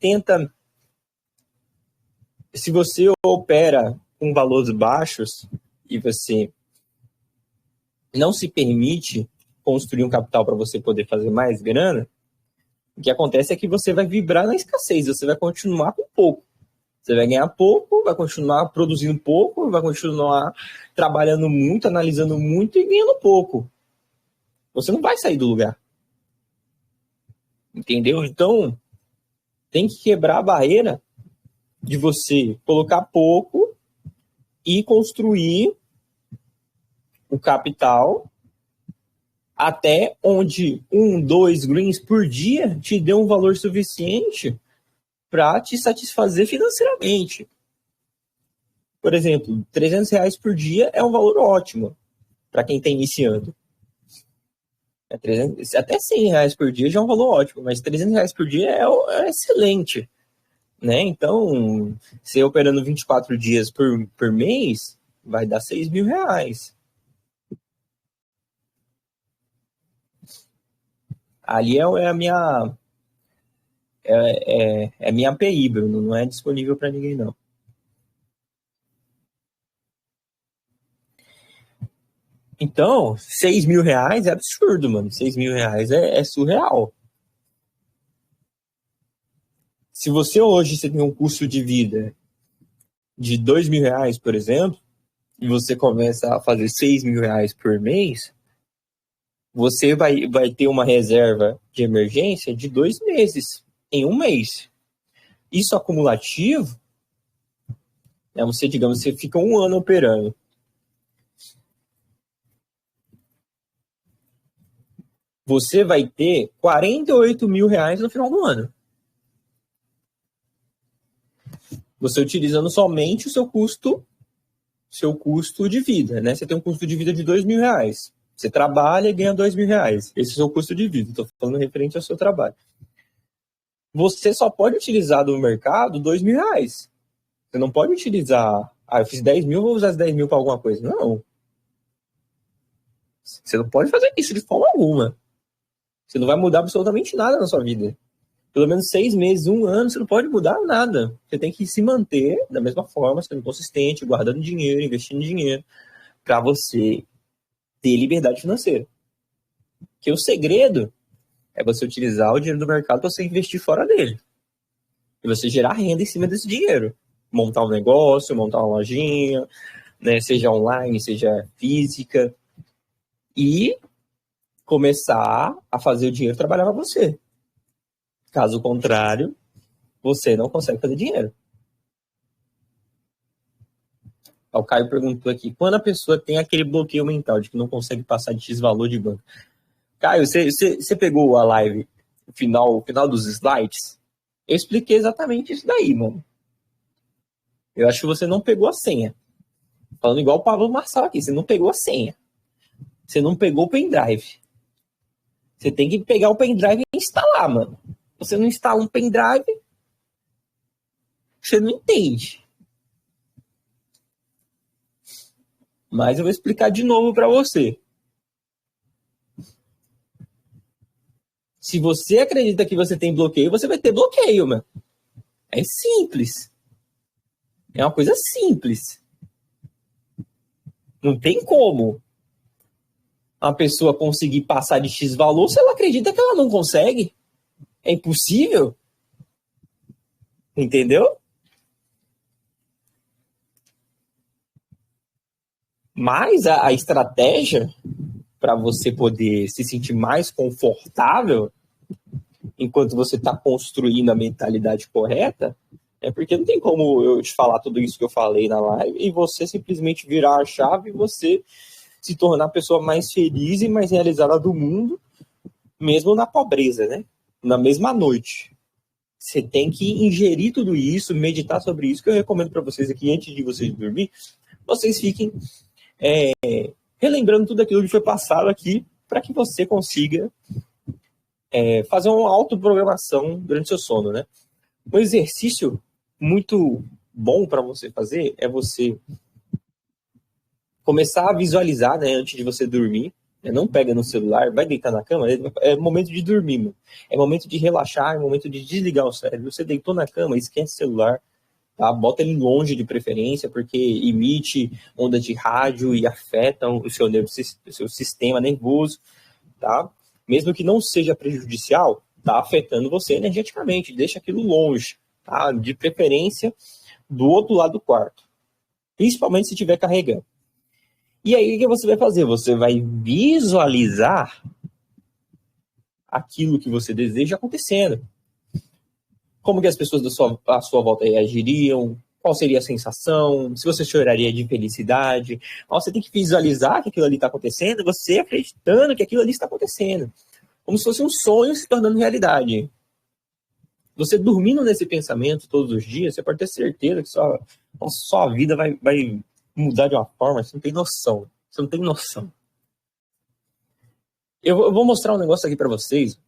opera com valores baixos e você não se permite construir um capital para você poder fazer mais grana, o que acontece é que você vai vibrar na escassez, você vai continuar com pouco. Você vai ganhar pouco, vai continuar produzindo pouco, vai continuar trabalhando muito, analisando muito e ganhando pouco. Você não vai sair do lugar. Entendeu? Então, tem que quebrar a barreira de você colocar pouco e construir o capital até onde 1, 2 greens por dia te dê um valor suficiente para te satisfazer financeiramente. Por exemplo, R$300 por dia é um valor ótimo para quem está iniciando. Até R$100 por dia já é um valor ótimo, mas R$300 por dia é excelente. Né? Então, você operando 24 dias por mês, vai dar R$6.000. Ali é a minha minha API, Bruno, não é disponível para ninguém, não. Então, R$6.000 é absurdo, mano. R$6.000 é surreal. Se você hoje tem um custo de vida de R$2.000, por exemplo, e você começa a fazer R$6.000 por mês, você vai ter uma reserva de emergência de 2 meses, em um mês. Isso acumulativo, né, você fica 1 ano operando. Você vai ter R$48.000 no final do ano. Você utilizando somente o seu custo de vida, né? Você tem um custo de vida de R$2.000. Você trabalha e ganha R$2.000. Esse é o seu custo de vida. Estou falando referente ao seu trabalho. Você só pode utilizar do mercado R$2.000. Você não pode utilizar Ah, eu fiz 10 mil, vou usar os 10 mil para alguma coisa. Não. Você não pode fazer isso de forma alguma. Você não vai mudar absolutamente nada na sua vida. Pelo menos 6 meses, 1 ano, você não pode mudar nada. Você tem que se manter da mesma forma, sendo consistente, guardando dinheiro, investindo dinheiro, para você ter liberdade financeira. Porque o segredo é você utilizar o dinheiro do mercado para você investir fora dele. E você gerar renda em cima desse dinheiro. Montar um negócio, montar uma lojinha, né, seja online, seja física. E começar a fazer o dinheiro trabalhar para você. Caso contrário, você não consegue fazer dinheiro. O Caio perguntou aqui, quando a pessoa tem aquele bloqueio mental de que não consegue passar de X valor de banco? Caio, você pegou a live, o final dos slides? Eu expliquei exatamente isso daí, mano. Eu acho que você não pegou a senha. Falando igual o Pablo Marçal aqui, você não pegou a senha. Você não pegou o pendrive. Você tem que pegar o pendrive e instalar, mano. Você não instala um pendrive, você não entende. Mas eu vou explicar de novo para você. Se você acredita que você tem bloqueio, você vai ter bloqueio, mano. É simples. É uma coisa simples. Não tem como a pessoa conseguir passar de X valor se ela acredita que ela não consegue. É impossível. Entendeu? Mas a estratégia para você poder se sentir mais confortável enquanto você está construindo a mentalidade correta, é porque não tem como eu te falar tudo isso que eu falei na live e você simplesmente virar a chave e você se tornar a pessoa mais feliz e mais realizada do mundo, mesmo na pobreza, né? Na mesma noite. Você tem que ingerir tudo isso, meditar sobre isso, que eu recomendo para vocês aqui, antes de vocês dormir, vocês fiquem relembrando tudo aquilo que foi passado aqui, para que você consiga fazer uma autoprogramação durante o seu sono, né? Um exercício muito bom para você fazer é você começar a visualizar, né, antes de você dormir. Não pega no celular, vai deitar na cama, é momento de dormir, mano. É momento de relaxar, é momento de desligar o cérebro. Você deitou na cama, esquece o celular, tá? Bota ele longe de preferência, porque emite ondas de rádio e afetam o seu sistema nervoso, tá? Mesmo que não seja prejudicial, tá afetando você energeticamente, deixa aquilo longe, tá? De preferência do outro lado do quarto, principalmente se estiver carregando. E aí, o que você vai fazer? Você vai visualizar aquilo que você deseja acontecendo. Como que as pessoas à sua volta reagiriam? Qual seria a sensação? Se você choraria de felicidade? Você tem que visualizar que aquilo ali está acontecendo, você acreditando que aquilo ali está acontecendo. Como se fosse um sonho se tornando realidade. Você dormindo nesse pensamento todos os dias, você pode ter certeza que sua vida vai mudar de uma forma, você não tem noção. Você não tem noção. Eu vou mostrar um negócio aqui para vocês.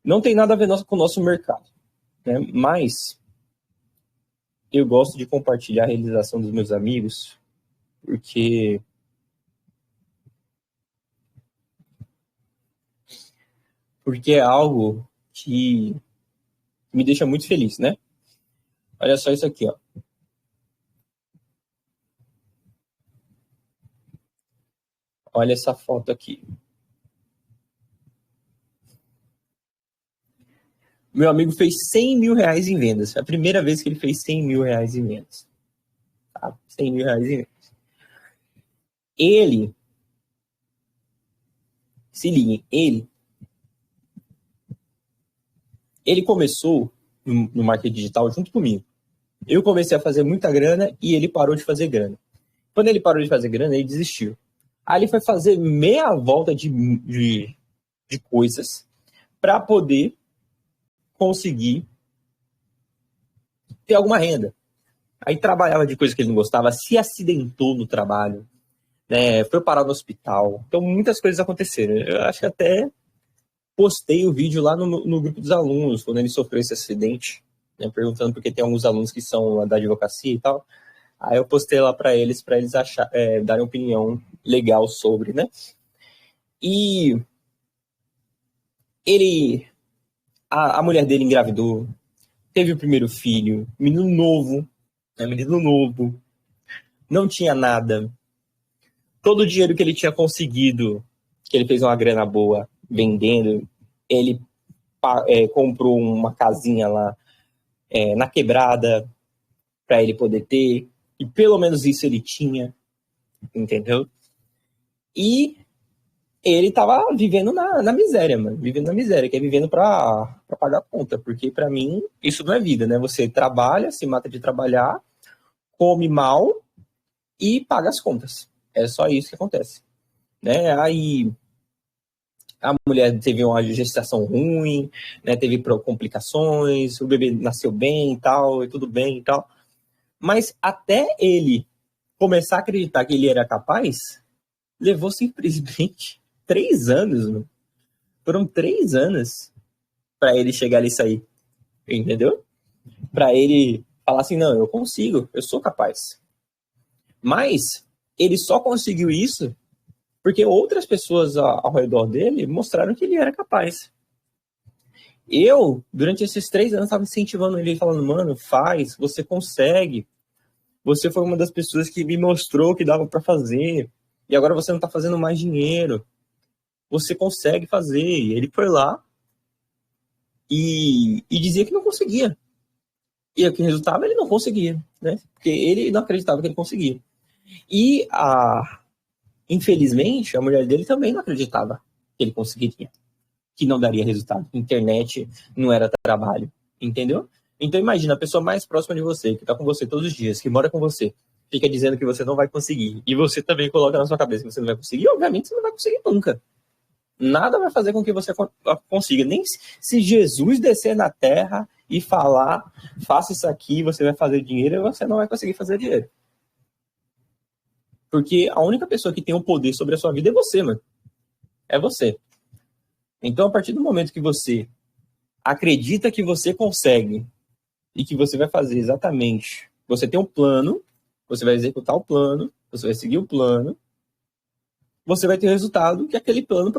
Não tem nada a ver com o nosso mercado, né? Mas eu gosto de compartilhar a realização dos meus amigos, porque é algo que me deixa muito feliz, né? Olha só isso aqui, ó. Olha essa foto aqui. Meu amigo fez 100 mil reais em vendas. É a primeira vez que ele fez 100 mil reais em vendas. Tá? 100 mil reais em vendas. Ele, se liguem, ele começou no marketing digital junto comigo. Eu comecei a fazer muita grana e ele parou de fazer grana. Quando ele parou de fazer grana, ele desistiu. Aí ele foi fazer meia volta de coisas para poder conseguir ter alguma renda. Aí trabalhava de coisa que ele não gostava, se acidentou no trabalho, né, foi parar no hospital. Então muitas coisas aconteceram. Eu acho que até postei o vídeo lá no grupo dos alunos, quando ele sofreu esse acidente. né, perguntando porque tem alguns alunos que são da advocacia e tal. Aí eu postei lá para eles darem opinião legal sobre, né? E a mulher dele engravidou, teve o primeiro filho, menino novo, né, menino novo, não tinha nada. Todo o dinheiro que ele tinha conseguido, que ele fez uma grana boa vendendo, ele comprou uma casinha lá na quebrada para ele poder ter, e pelo menos isso ele tinha, entendeu? E ele tava vivendo na miséria, mano, vivendo na miséria, que é vivendo pra pagar conta, porque pra mim isso não é vida, né? Você trabalha, se mata de trabalhar, come mal e paga as contas. É só isso que acontece, né? Aí a mulher teve uma gestação ruim, né? Teve complicações, o bebê nasceu bem e tal, e tudo bem e tal. Mas até ele começar a acreditar que ele era capaz, levou simplesmente 3 anos, mano. Foram 3 anos para ele chegar ali e sair, entendeu? Para ele falar assim, não, eu consigo, eu sou capaz. Mas ele só conseguiu isso porque outras pessoas ao redor dele mostraram que ele era capaz. Eu, durante esses 3 anos, estava incentivando ele, falando, mano, faz, você consegue. Você foi uma das pessoas que me mostrou que dava para fazer. E agora você não está fazendo mais dinheiro. Você consegue fazer. E ele foi lá e dizia que não conseguia. E o que resultava, ele não conseguia, né? Porque ele não acreditava que ele conseguia. E, infelizmente, a mulher dele também não acreditava que ele conseguiria, que não daria resultado. Internet não era trabalho, entendeu? Então imagina, a pessoa mais próxima de você, que tá com você todos os dias, que mora com você, fica dizendo que você não vai conseguir, e você também coloca na sua cabeça que você não vai conseguir, obviamente você não vai conseguir nunca. Nada vai fazer com que você consiga. Nem se Jesus descer na terra e falar, faça isso aqui, você vai fazer dinheiro, você não vai conseguir fazer dinheiro. Porque a única pessoa que tem o poder sobre a sua vida é você, mano. É você. Então, a partir do momento que você acredita que você consegue e que você vai fazer exatamente, você tem um plano, você vai executar o plano, você vai seguir o plano, você vai ter o resultado que aquele plano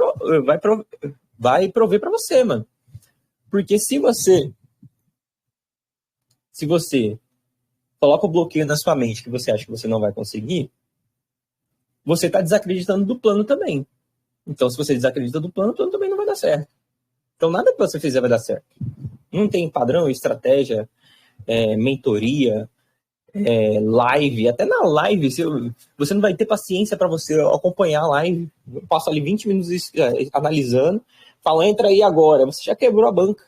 vai prover para você, mano. Porque se você coloca o bloqueio na sua mente que você acha que você não vai conseguir, você está desacreditando do plano também. Então, se você desacredita do plano, o plano também não vai dar certo. Então, nada que você fizer vai dar certo. Não tem padrão, estratégia, mentoria, live. Até na live, você não vai ter paciência para você acompanhar a live. Eu passo ali 20 minutos analisando, falo, entra aí agora. Você já quebrou a banca,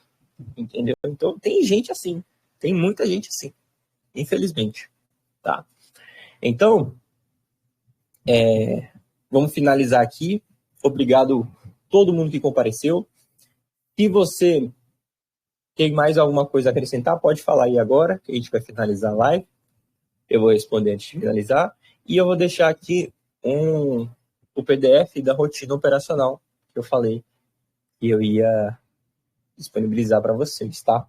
entendeu? Então, tem gente assim. Tem muita gente assim, infelizmente. Tá? Então, vamos finalizar aqui. Obrigado a todo mundo que compareceu. Se você tem mais alguma coisa a acrescentar, pode falar aí agora, que a gente vai finalizar a live. Eu vou responder antes de finalizar. E eu vou deixar aqui o PDF da rotina operacional que eu falei que eu ia disponibilizar para vocês, tá?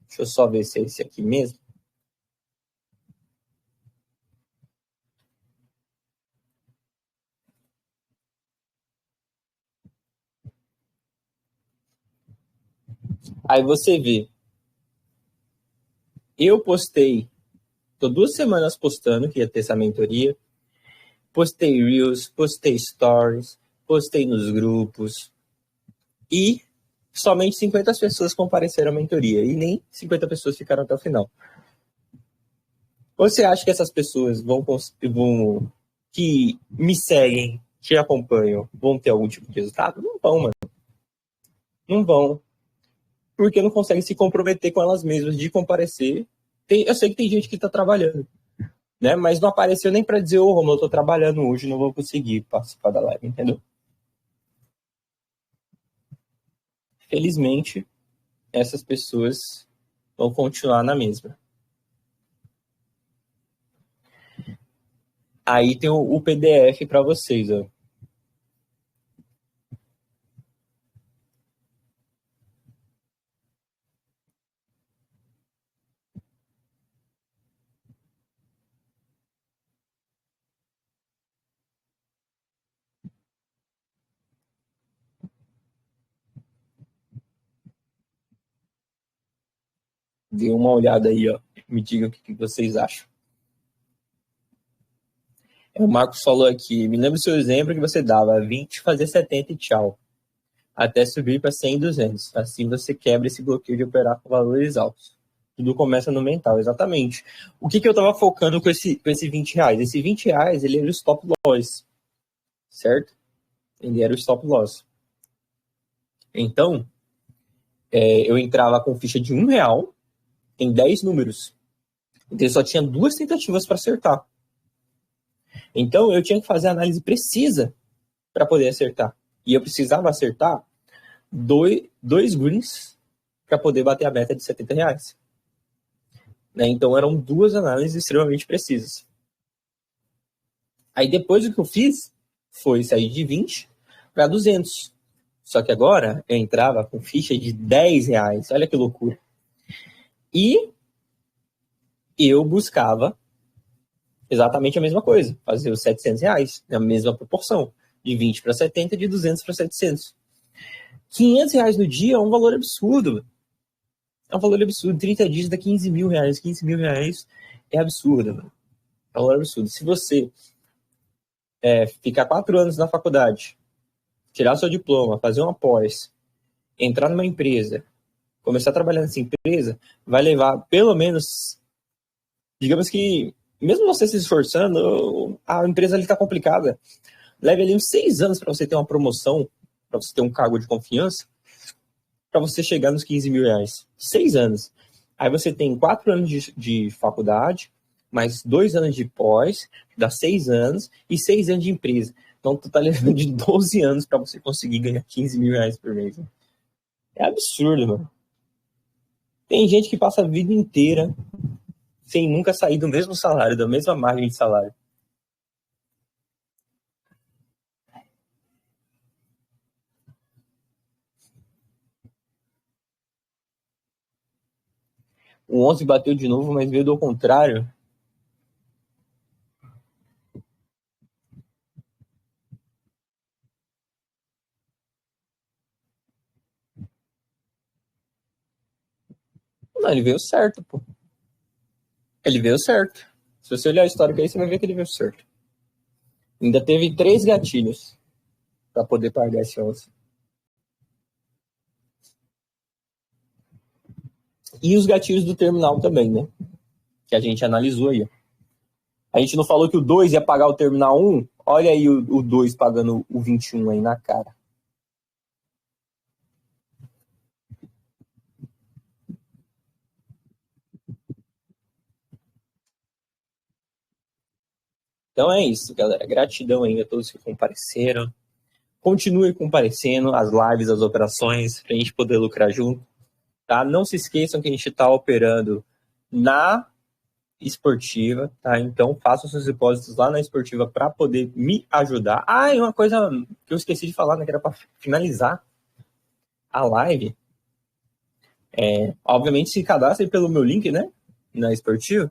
Deixa eu só ver se é esse aqui mesmo. Aí você vê. Eu postei, tô 2 semanas postando que ia ter essa mentoria. Postei Reels, postei Stories, postei nos grupos. E somente 50 pessoas compareceram à mentoria. E nem 50 pessoas ficaram até o final. Você acha que essas pessoas que me seguem, que acompanham, vão ter algum tipo de resultado? Não vão, mano. Não vão. Porque não conseguem se comprometer com elas mesmas de comparecer. Eu sei que tem gente que tá trabalhando, né? Mas não apareceu nem para dizer, ô, Romulo, eu tô trabalhando hoje, não vou conseguir participar da live, entendeu? Felizmente, essas pessoas vão continuar na mesma. Aí tem o PDF para vocês, ó. Dê uma olhada aí, ó. Me digam o que vocês acham. O Marcos falou aqui, me lembra o seu exemplo que você dava 20, fazer 70 e tchau. Até subir para 100 e 200. Assim você quebra esse bloqueio de operar com valores altos. Tudo começa no mental, exatamente. O que eu estava focando com esse R$20? Esse R$20, ele era o stop loss, certo? Ele era o stop loss. Então, eu entrava com ficha de R$1, em 10 números. Então, eu só tinha 2 tentativas para acertar. Então, eu tinha que fazer a análise precisa para poder acertar. E eu precisava acertar dois greens para poder bater a meta de R$70. Né? Então, eram 2 análises extremamente precisas. Aí, depois, o que eu fiz foi sair de 20 para 200. Só que agora, eu entrava com ficha de R$10. Olha que loucura. E eu buscava exatamente a mesma coisa, fazer os R$700, na mesma proporção, de 20 para 70, de 200 para 700. R$500 no dia é um valor absurdo. É um valor absurdo. 30 dias dá R$15 mil. R$15 mil é absurdo. Mano. É um valor absurdo. Se você ficar 4 anos na faculdade, tirar seu diploma, fazer uma pós, entrar numa empresa, começar a trabalhar nessa empresa, vai levar pelo menos, digamos que, mesmo você se esforçando, a empresa ali está complicada. Leve ali uns 6 anos para você ter uma promoção, para você ter um cargo de confiança, para você chegar nos R$15 mil. 6 anos. Aí você tem 4 anos de faculdade, mais 2 anos de pós, dá 6 anos, e 6 anos de empresa. Então, tu tá levando de 12 anos para você conseguir ganhar R$15 mil por mês. Né? É absurdo, mano. Tem gente que passa a vida inteira sem nunca sair do mesmo salário, da mesma margem de salário. O 11 bateu de novo, mas veio do contrário. Não, ele veio certo, pô. Ele veio certo. Se você olhar a história aí, você vai ver que ele veio certo. Ainda teve 3 gatilhos para poder pagar esse 11. E os gatilhos do terminal também, né? Que a gente analisou aí. A gente não falou que o 2 ia pagar o terminal 1? Olha aí o 2 pagando o 21 aí na cara. Então é isso, galera. Gratidão ainda a todos que compareceram. Continue comparecendo as lives, as operações, para a gente poder lucrar junto. Tá? Não se esqueçam que a gente está operando na esportiva, tá? Então façam seus depósitos lá na esportiva para poder me ajudar. Ah, e uma coisa que eu esqueci de falar, né? Que era para finalizar a live. Obviamente se cadastrem pelo meu link, né? Na esportiva,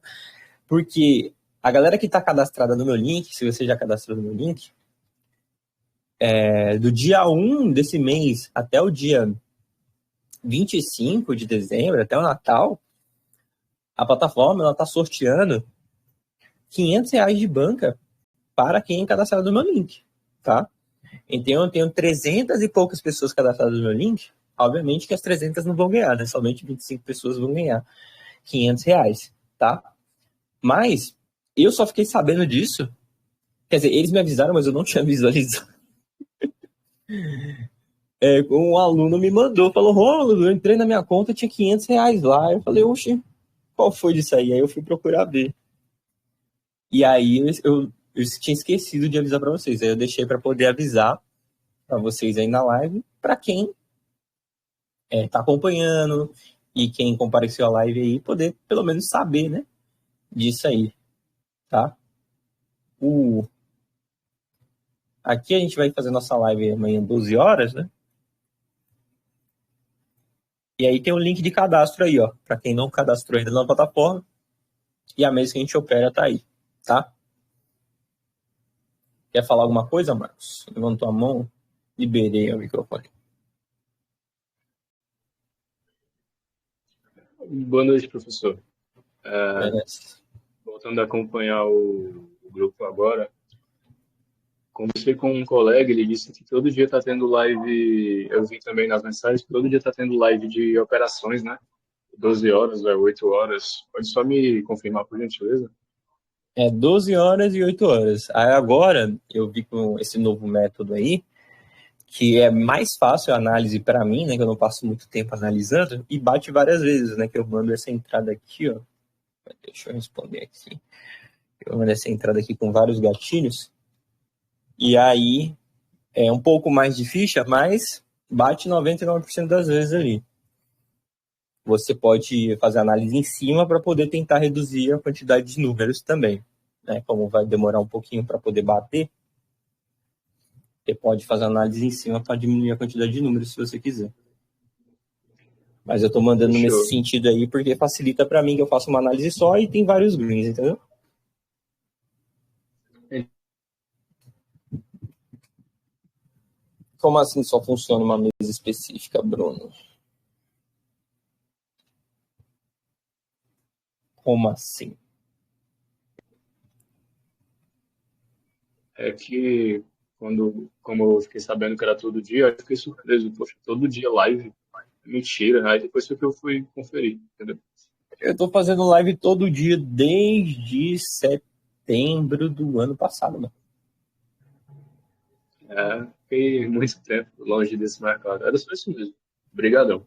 porque a galera que está cadastrada no meu link, se você já cadastrou no meu link, do dia 1 desse mês até o dia 25 de dezembro, até o Natal, a plataforma está sorteando R$500 de banca para quem é cadastrado no meu link, tá? Então eu tenho 300 e poucas pessoas cadastradas no meu link, obviamente que as 300 não vão ganhar, né? Somente 25 pessoas vão ganhar R$500, tá? Mas eu só fiquei sabendo disso, quer dizer, eles me avisaram, mas eu não tinha visualizado. Um aluno me mandou, falou, Rômulo, eu entrei na minha conta, tinha R$500 lá. Eu falei, oxe, qual foi disso aí? Aí eu fui procurar ver. E aí eu tinha esquecido de avisar para vocês. Aí eu deixei para poder avisar para vocês aí na live, para quem tá acompanhando e quem compareceu à live aí, poder pelo menos saber, né, disso aí, tá? Aqui a gente vai fazer nossa live amanhã, 12 horas, né? E aí tem o link de cadastro aí, ó, para quem não cadastrou ainda na plataforma. E a mesa que a gente opera tá aí, tá? Quer falar alguma coisa, Marcos? Levantou a mão, liberei o microfone. Boa noite, professor. É, Voltando a acompanhar o grupo agora, conversei com um colega, ele disse que todo dia está tendo live, eu vi também nas mensagens, que todo dia está tendo live de operações, né? 12 horas, 8 horas. Pode só me confirmar, por gentileza? 12 horas e 8 horas. Aí agora eu vi com esse novo método aí, que é mais fácil a análise para mim, né, que eu não passo muito tempo analisando, e bate várias vezes, né, que eu mando essa entrada aqui, ó. Deixa eu responder aqui. Eu mando essa entrada aqui com vários gatilhos, e aí é um pouco mais de ficha, mas bate 99% das vezes ali. Você pode fazer análise em cima para poder tentar reduzir a quantidade de números também, né? Como vai demorar um pouquinho para poder bater, você pode fazer análise em cima para diminuir a quantidade de números se você quiser. Mas eu estou mandando nesse Fechou. sentido aí porque facilita para mim que eu faço uma análise só e tem vários greens, entendeu? Como assim só funciona uma mesa específica, Bruno? Como assim? É que como eu fiquei sabendo que era todo dia, eu fiquei surpreso. Poxa, todo dia live? Mentira. Aí depois foi que eu fui conferir, entendeu? Eu estou fazendo live todo dia desde setembro do ano passado, mano. É, fiquei muito tempo longe desse mercado. Era só isso mesmo. Obrigadão.